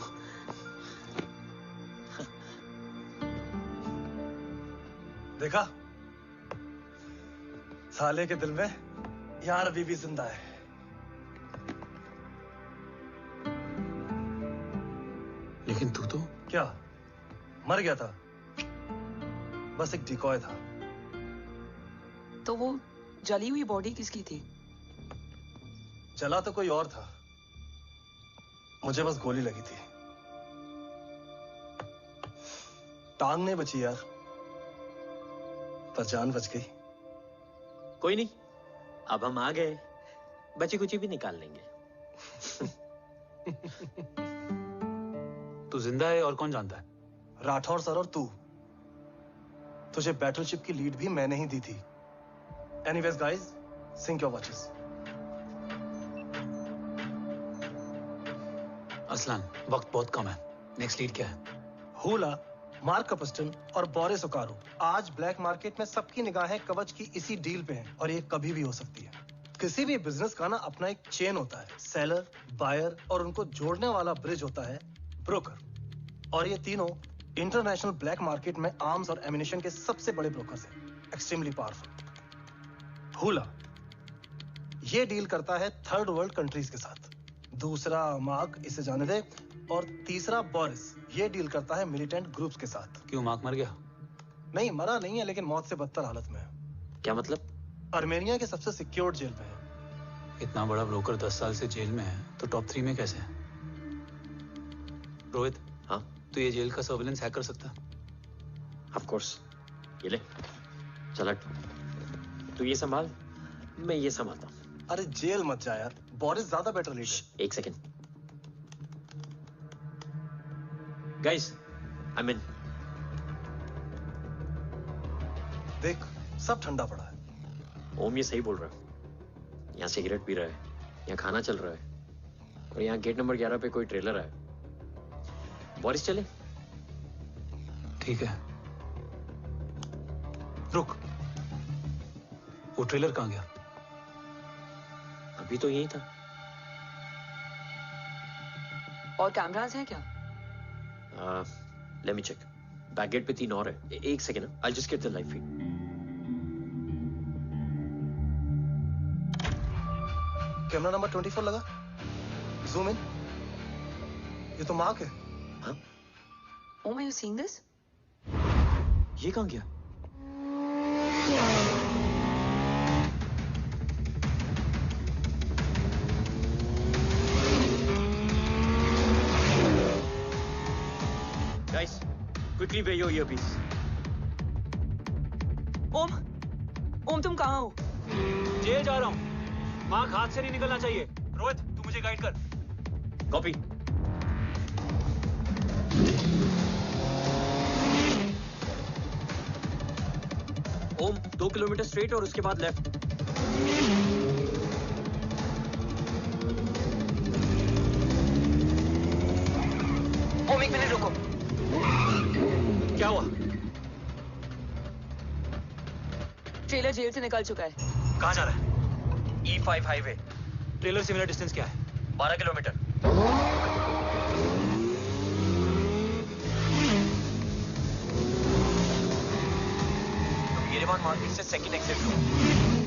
देखा? साले के दिल में यार अभी भी जिंदा है। लेकिन तू तो क्या मर गया था? बस एक डिकॉय था। तो वो जली हुई बॉडी किसकी थी? जला तो कोई और था, मुझे बस गोली लगी थी। टांग नहीं बची यार, पर जान बच गई। कोई नहीं, अब हम आ गए, बची कुची भी निकाल लेंगे। तू जिंदा है और कौन जानता है? राठौर सर और तू। तुझे बैटलशिप की लीड भी मैंने ही दी थी। Anyways guys, sync your watches. Aslan, वक्त बहुत कम है। नेक्स्ट लीड क्या है? हुला, मार्क कपस्टन और बोरिस ओकारो। आज ब्लैक मार्केट में सबकी निगाहें कवच की इसी डील पे हैं और ये कभी भी हो सकती है। किसी भी बिजनेस का ना अपना एक चेन होता है, सेलर, बायर और उनको जोड़ने वाला ब्रिज होता है ब्रोकर। और ये तीनों इंटरनेशनल ब्लैक मार्केट में आर्म्स और एमिनेशन के सबसे बड़े ब्रोकर्स हैं, एक्सट्रीमली पावरफुल। हुला ये डील करता है थर्ड वर्ल्ड कंट्रीज के साथ। दूसरा मार्क, इसे जाने दे। और तीसरा बोरिस, ये डील करता है मिलिटेंट ग्रुप्स के साथ। क्यों, मार्क मर गया? नहीं, मरा नहीं है, लेकिन मौत से बदतर हालत में है। क्या मतलब? आर्मेनिया के सबसे सिक्योर्ड जेल में है। इतना बड़ा ब्रोकर 10 साल से जेल में है, तो टॉप 3 में कैसे है? रोहित, हाँ? तो ये जेल का सर्विलेंस हैक कर सकता है? Of course. ये ले, चल तू ये संभाल, मैं ये संभालता हूँ। अरे जेल मत जा यार, बोरिस ज्यादा बेटर लीडर। एक सेकेंड। गाइस, आई मीन, देख सब ठंडा पड़ा है। ओम ये सही बोल रहा है। यहाँ सिगरेट पी रहा है, यहाँ खाना चल रहा है, और यहाँ गेट नंबर 11 पे कोई ट्रेलर है। बोरिस चले? ठीक है, रुक। वो ट्रेलर कहाँ गया? अभी तो यही था। और कैमरास हैं क्या? Let me check. Back gate पे 3 और है। एक second, I just get the live feed. Camera number 24 लगा। Zoom in. ये तो मार्क है। हाँ? Om, are you seeing this? ये कहाँ गया? Guys, quickly wear your earpiece. ओम तुम कहाँ हो? जेल जा रहा हूँ। मार्क हाथ से नहीं निकलना चाहिए। रोहित, तू मुझे गाइड कर। कॉपी। ओम 2 किलोमीटर स्ट्रेट और उसके बाद लेफ्ट। ओम 1 मिनट रुको। क्या हुआ? ट्रेलर जेल से निकल चुका है। कहाँ जा रहा है? E5 highway. ट्रेलर से मेरा डिस्टेंस क्या है? 12 किलोमीटर। येरेवान मार्केट से सेकंड एक्सिट लो।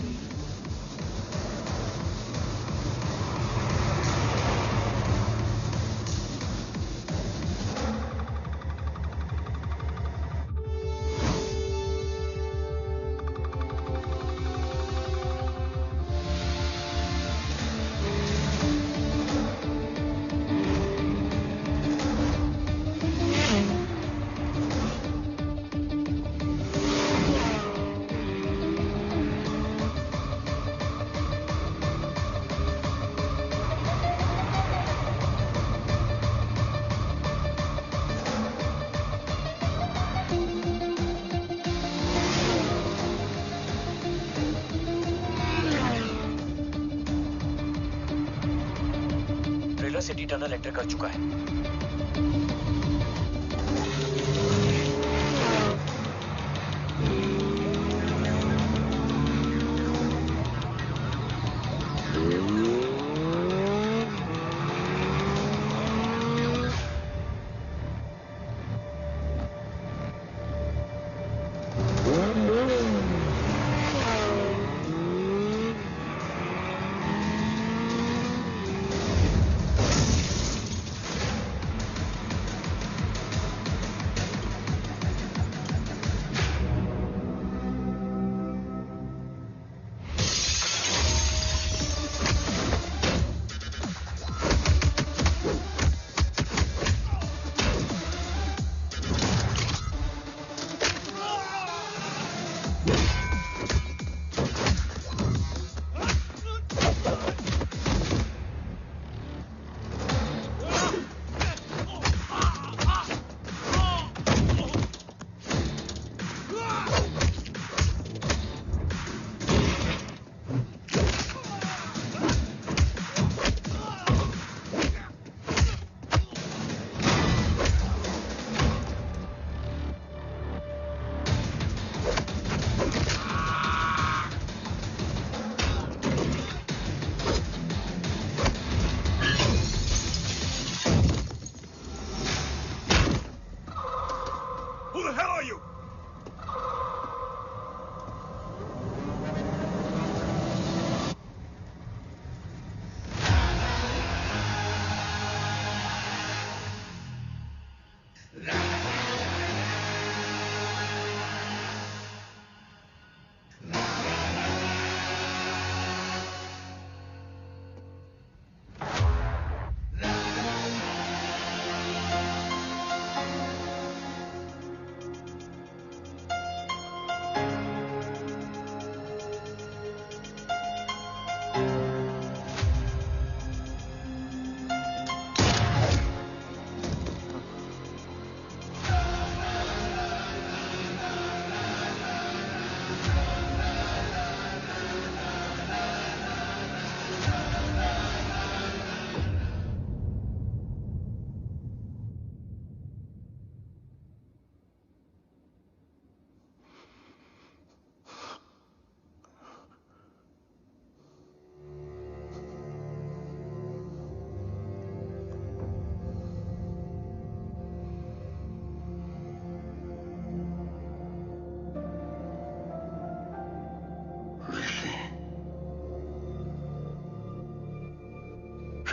सिटी टनल एंटर कर चुका है।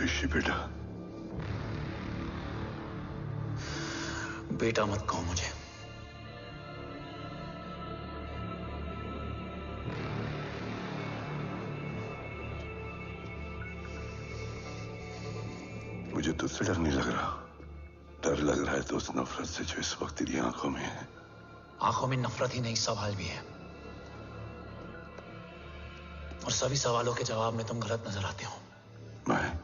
ऋषि बेटा। बेटा मत कहो मुझे। मुझे तुझसे डर नहीं लग रहा, डर लग रहा है तो उस नफरत से जो इस वक्त तेरी आंखों में है। आंखों में नफरत ही नहीं, सवाल भी है, और सभी सवालों के जवाब में तुम गलत नजर आते हो। मैं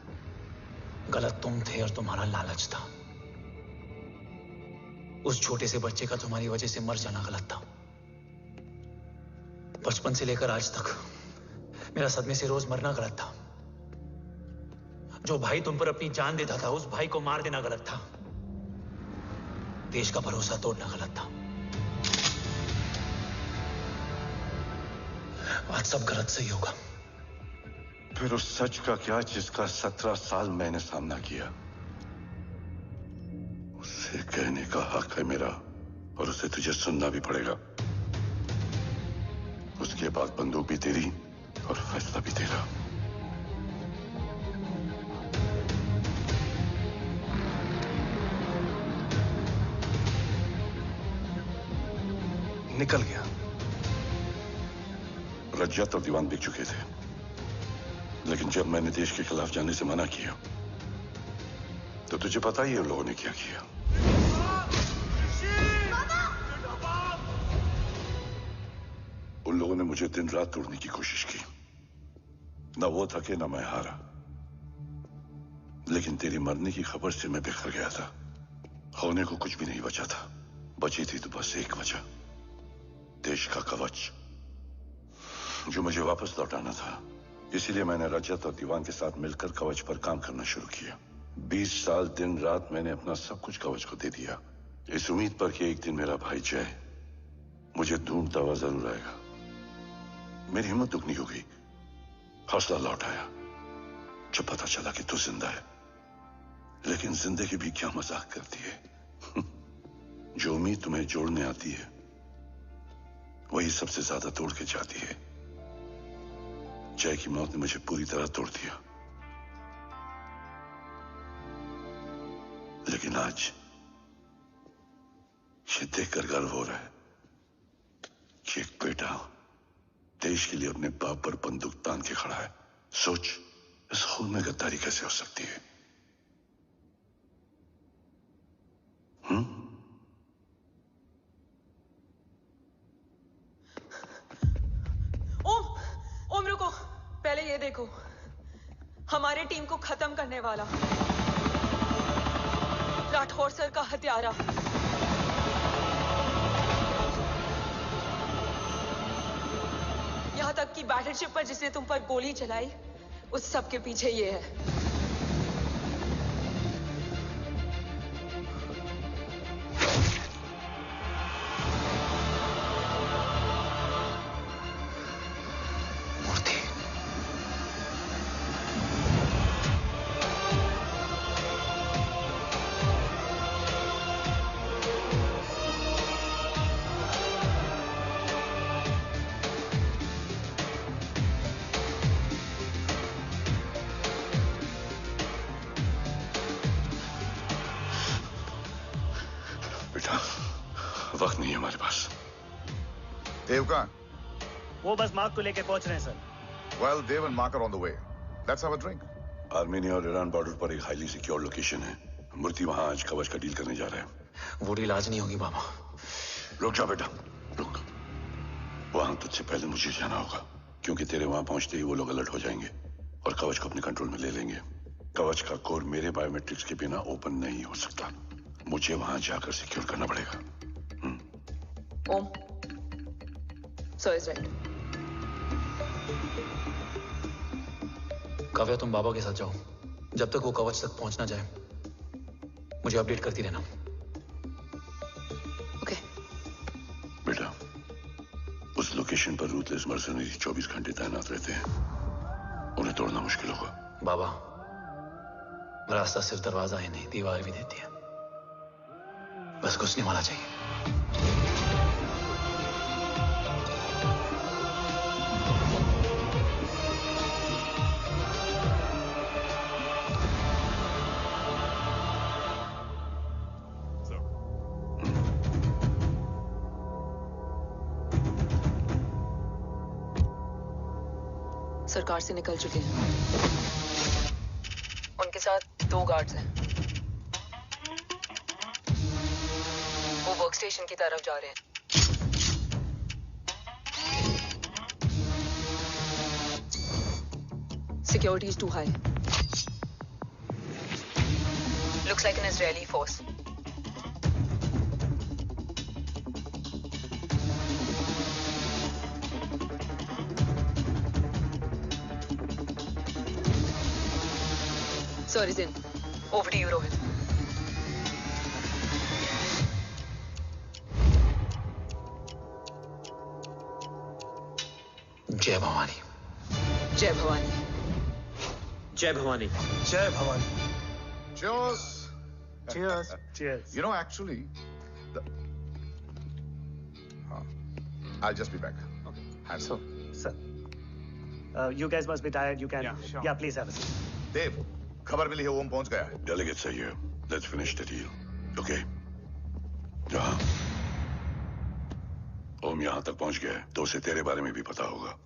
गलत तुम थे और तुम्हारा लालच था। उस छोटे से बच्चे का तुम्हारी वजह से मर जाना गलत था। बचपन से लेकर आज तक मेरा सदमे से रोज मरना गलत था। जो भाई तुम पर अपनी जान देता था, उस भाई को मार देना गलत था। देश का भरोसा तोड़ना गलत था। आज सब गलत सही होगा। फिर उस सच का क्या जिसका 17 साल मैंने सामना किया? उसे कहने का हक है मेरा, और उसे तुझे सुनना भी पड़ेगा। उसके बाद बंदूक भी तेरी और फैसला भी तेरा। निकल गया। रज्जत और दीवान बिक चुके थे, लेकिन जब मैंने देश के खिलाफ जाने से मना किया तो तुझे पता ही है उन लोगों ने क्या किया। उन लोगों ने मुझे दिन रात तोड़ने की कोशिश की। ना वो थके ना मैं हारा, लेकिन तेरी मरने की खबर से मैं बिखर गया था। होने को कुछ भी नहीं बचा था। बची थी तो बस एक वजह, देश का कवच, जो मुझे वापस लौटाना था। इसीलिए मैंने रजत और दीवान के साथ मिलकर कवच पर काम करना शुरू किया। 20 साल दिन रात मैंने अपना सब कुछ कवच को दे दिया, इस उम्मीद पर कि एक दिन मेरा भाई जय मुझे ढूंढता हुआ जरूर आएगा। मेरी हिम्मत दुगनी हो गई, हौसला लौट आया जब पता चला कि तू जिंदा है। लेकिन जिंदगी भी क्या मजाक करती है। जो उम्मीद तुम्हें जोड़ने आती है वही सबसे ज्यादा तोड़ के जाती है। जय की मौत ने मुझे पूरी तरह तोड़ दिया, लेकिन आज ये देखकर गर्व हो रहा है कि एक बेटा देश के लिए अपने बाप पर बंदूक तान के खड़ा है। सोच, इस खून में गद्दारी कैसे हो सकती है? ओम रुको, पहले ये देखो, हमारे टीम को खत्म करने वाला राठौर सर का हत्यारा। यहां तक कि बैटलशिप पर जिसने तुम पर गोली चलाई, उस सब के पीछे ये है। वक्त नहीं है हमारे पास। देव कहाँ? वो बस मार्क को लेके पहुंच रहे हैं sir. Well, Dev and Mark are on the way. Let's have a drink. Armenia और ईरान बॉर्डर पर एक हाईली सिक्योर लोकेशन है। मूर्ति वहां आज कवच का डील करने जा रहा है। वो डील आज नहीं होगी बाबा। रुक जा बेटा, रुक। वहां तुझसे पहले मुझे जाना होगा, क्योंकि तेरे वहां पहुंचते ही वो लोग अलर्ट हो जाएंगे और कवच को अपने कंट्रोल में ले लेंगे। कवच का कोर मेरे बायोमेट्रिक्स के बिना ओपन नहीं हो सकता। मुझे वहां जाकर सिक्योर करना पड़ेगा। ओम, सर इज राइट। काव्या, तुम बाबा के साथ जाओ। जब तक वो कवच तक पहुंच ना जाए मुझे अपडेट करती रहना। ओके। बेटा, उस लोकेशन पर रूथलेस मर्सनरी 24 घंटे तैनात रहते हैं। उन्हें तोड़ना मुश्किल होगा। बाबा, रास्ता सिर्फ दरवाजा ही नहीं, दीवार भी देती है। बस घुसने वाला चाहिए। सरकार से निकल चुके हैं। उनके साथ 2 गार्ड्स हैं। वो वर्क स्टेशन की तरफ जा रहे हैं। Security is too high. Looks like an Israeli force. Sir is in. Over to you, Rohit. जय भवानी। जय भवानी। जय भवानी। जय Bhavani. Cheers. Cheers. Cheers. You know, actually, I'll just be back. Okay. Hands up. Sir. You guys must be tired. You can. Yeah, sure. Yeah, please have a seat. देव, खबर मिली है ओम पहुंच गया है। Delegate सही है। Let's finish the deal. Okay. जहाँ ओम यहाँ तक पहुंच गया है, तो उसे तेरे बारे में भी पता होगा।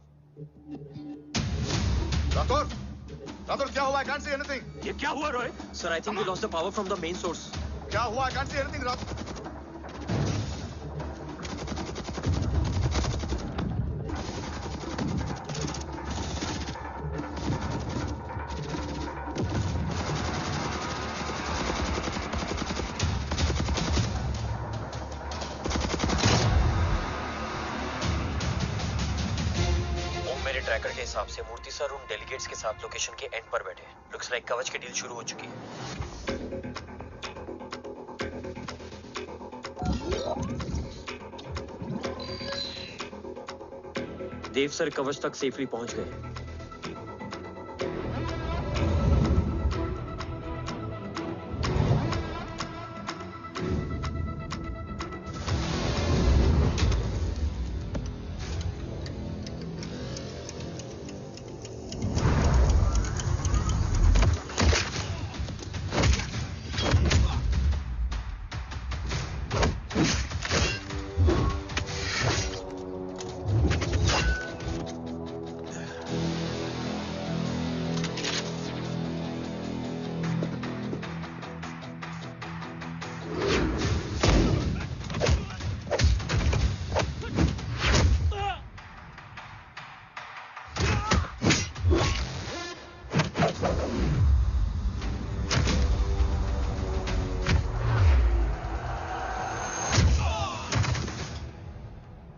राठौर, राठौर क्या हुआ? I can't see anything. ये क्या हुआ Rohit? Sir, I think we lost the power from the main source. क्या हुआ? I can't see anything, Rathore. Tracker के हिसाब से मूर्ति सर उन डेलीगेट्स के साथ लोकेशन के एंड पर बैठे। लुक्स लाइक कवच की डील शुरू हो चुकी है। देव सर कवच तक सेफली पहुंच गए।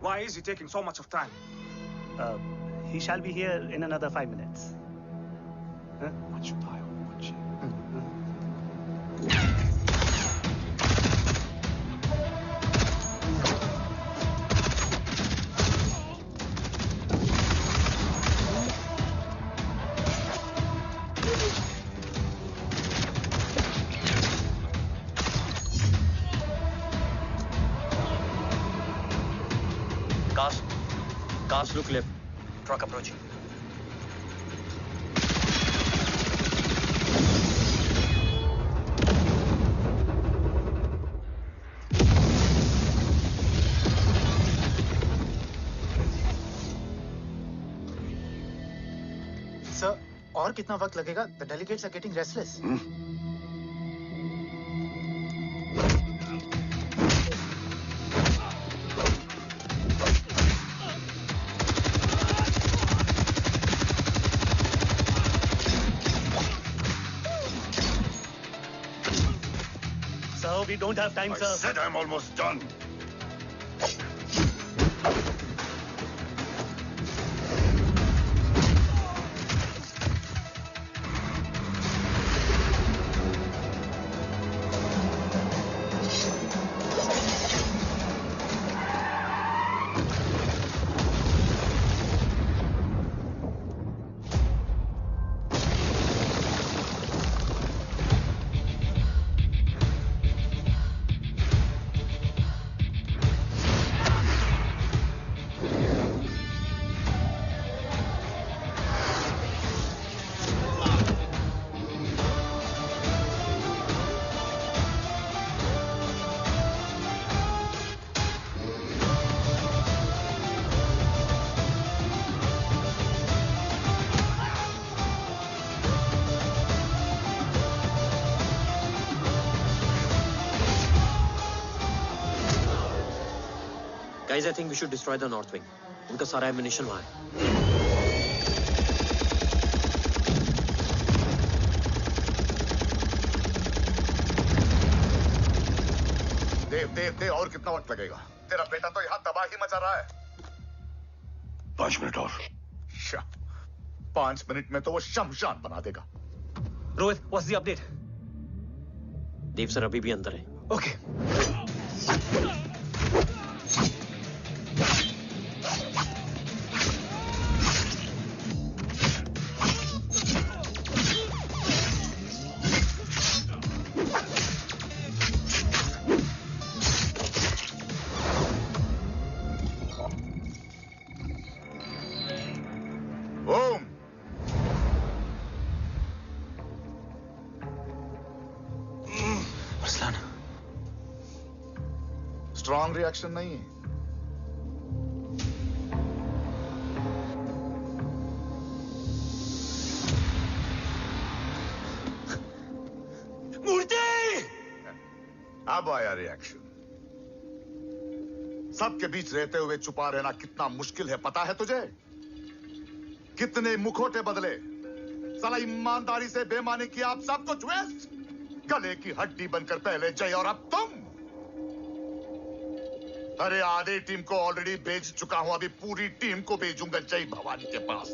Why is he taking so much of time? He shall be here in another 5 minutes. Huh? Cars look left. Truck approaching. Sir, और कितना वक्त लगेगा? The delegates are getting restless. We don't have time, sir. I said I'm almost done. Guys, I think we should destroy the North Wing. उनका सारा ammunition वहाँ है. देव और कितना वक्त लगेगा? तेरा बेटा तो यहाँ तबाही मचा रहा है. 5 मिनट और. 5 मिनट में तो वो शमशान बना देगा. Rohit, what's the update? Dev sir अभी भी अंदर है. Okay. स्ट्रॉन्ग रिएक्शन नहीं है. मूर्ति! अब आया रिएक्शन. सबके बीच रहते हुए छुपा रहना कितना मुश्किल है पता है तुझे? कितने मुखौटे बदले. साला ईमानदारी से बेईमानी किया, आप सब कुछ वेस्ट. गले की हड्डी बनकर पहले जय और अब तुम. अरे आधे टीम को ऑलरेडी भेज चुका हूं, अभी पूरी टीम को भेजूंगा जय भवानी के पास.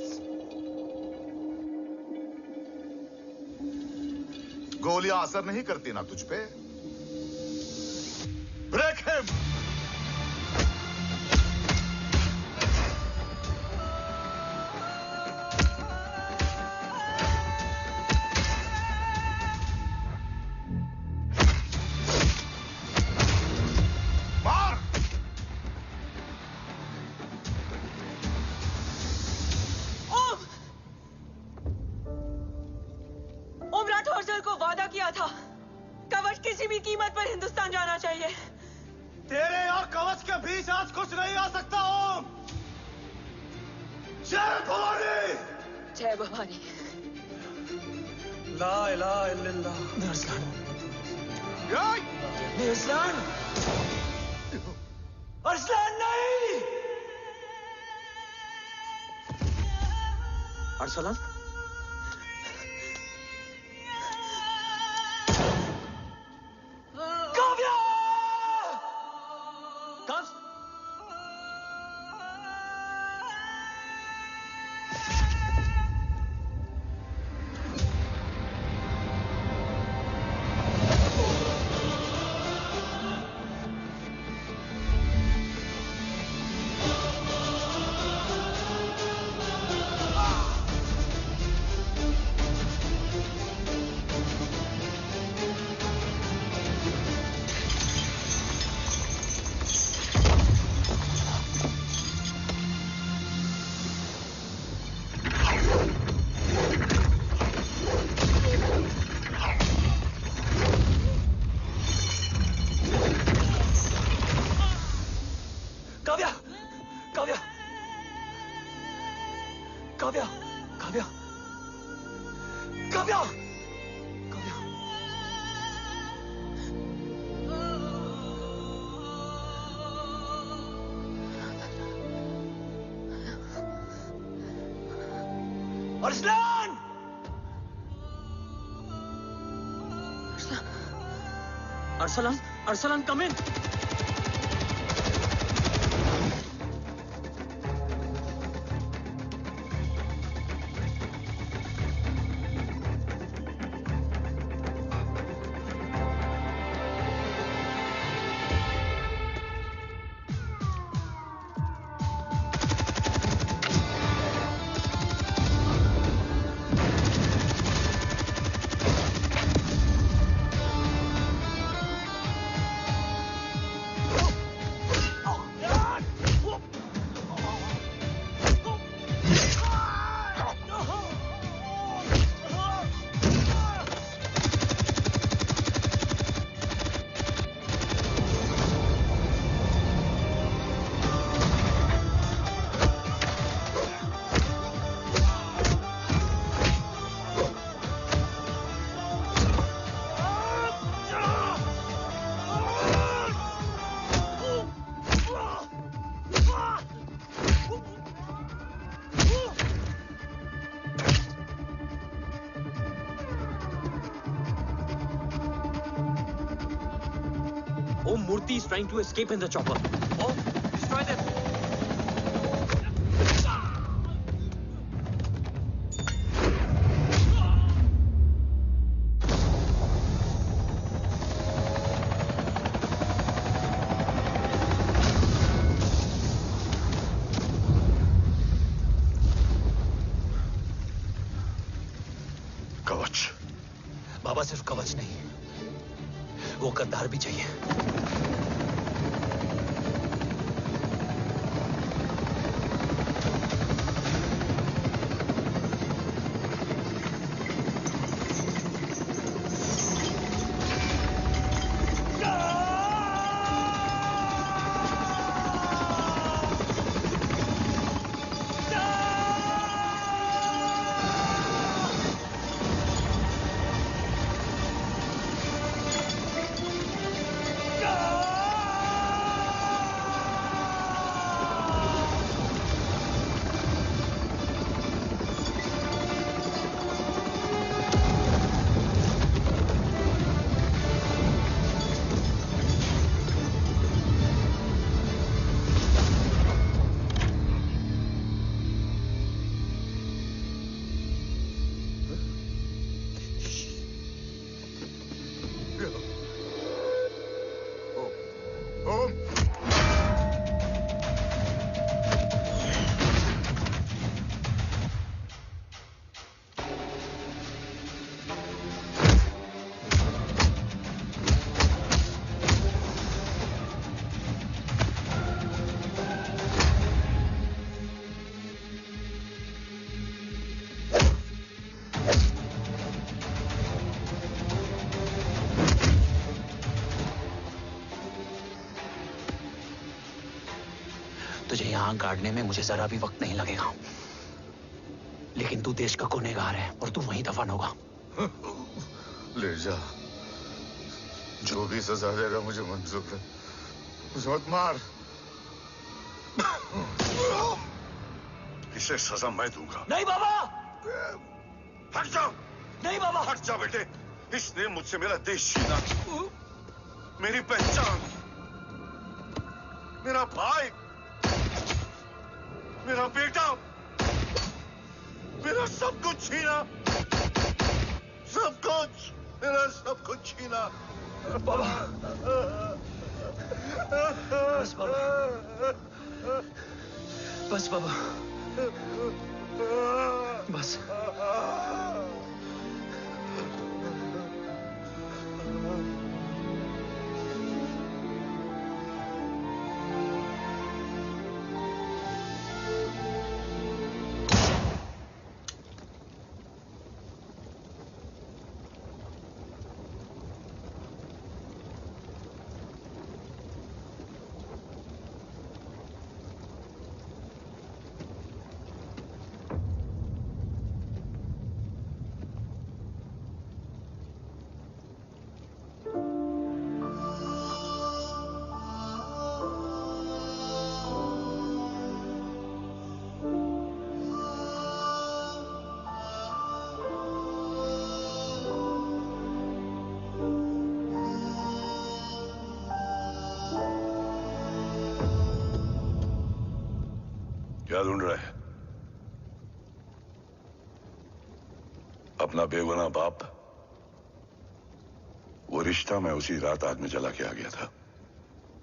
गोलियां असर नहीं करती ना तुझ पे. Break him. Arsalan? Kavya! Arsalan! Arsalan, Arsalan, come in. Murthy is trying to escape in the chopper. Oh, destroy them. कवच। बाबा सिर्फ कवच नहीं, वो गद्दार भी चाहिए। तुझे यहां गाड़ने में मुझे जरा भी वक्त नहीं लगेगा, लेकिन तू देश का गुनहगार है और तू वहीं दफन होगा। ले जा, जो भी सजा देगा मुझे मंजूर है, मुझे मत मार। इसे सजा मैं दूंगा। नहीं बाबा, हट जाओ। नहीं बाबा, हट जा बेटे। इसने मुझसे मेरा देश छीना, मेरी पहचान, मेरा भाई, मेरा बेटा, मेरा सब कुछ छीना, सब कुछ, मेरा सब कुछ छीना। बाबा, बस बाबा, बस बाबा, बस। क्या ढूंढ रहा है? अपना बेगुनाह बाप। वो रिश्ता मैं उसी रात आग में जला के आ गया था।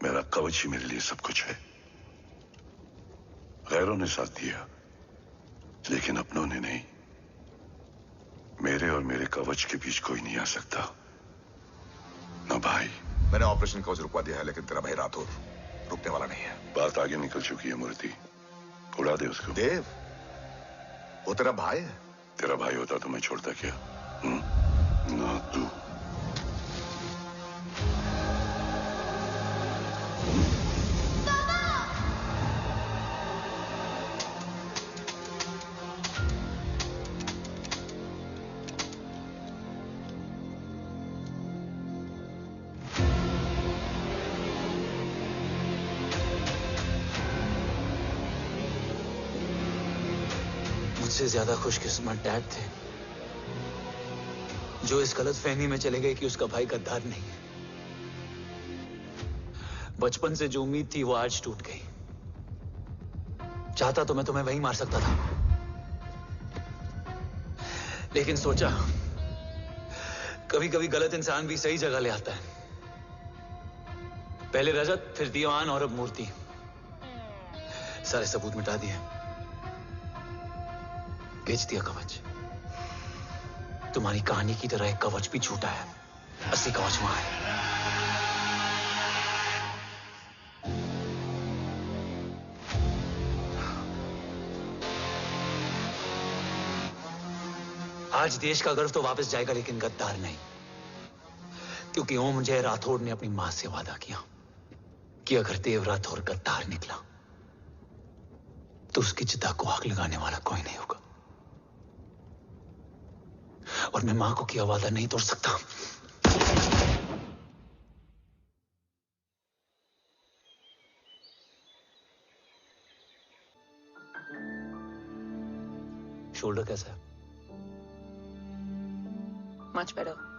मेरा कवच ही मेरे लिए सब कुछ है। गैरों ने साथ दिया, लेकिन अपनों ने नहीं। मेरे और मेरे कवच के बीच कोई नहीं आ सकता। ना भाई। मैंने ऑपरेशन कवच रुकवा दिया है, लेकिन तेरा भाई राठौर रुकने वाला नहीं है। बात आगे निकल चुकी है मूर्ति, उड़ा दे उसको। देव, वो तेरा भाई है। तेरा भाई होता तो मैं छोड़ता क्या? ना तू। मुझसे ज्यादा खुशकिस्मत डैड थे, जो इस गलत फहमी में चले गए कि उसका भाई गद्दार नहीं है। बचपन से जो उम्मीद थी वो आज टूट गई। चाहता तो मैं तुम्हें वहीं मार सकता था, लेकिन सोचा कभी कभी गलत इंसान भी सही जगह ले आता है। पहले रजत, फिर दीवान और अब मूर्ति। सारे सबूत मिटा दिए, बेच दिया कवच। तुम्हारी कहानी की तरह एक कवच भी छूटा है, असली कवच वहां है। आज देश का गर्व तो वापस जाएगा, लेकिन गद्दार नहीं, क्योंकि ओम जय राठौड़ ने अपनी मां से वादा किया कि अगर देव राठौड़ गद्दार निकला तो उसकी चिता को आग लगाने वाला कोई नहीं होगा, और मैं मां को किया वादा नहीं तोड़ सकता। शोल्डर कैसा है? Much better.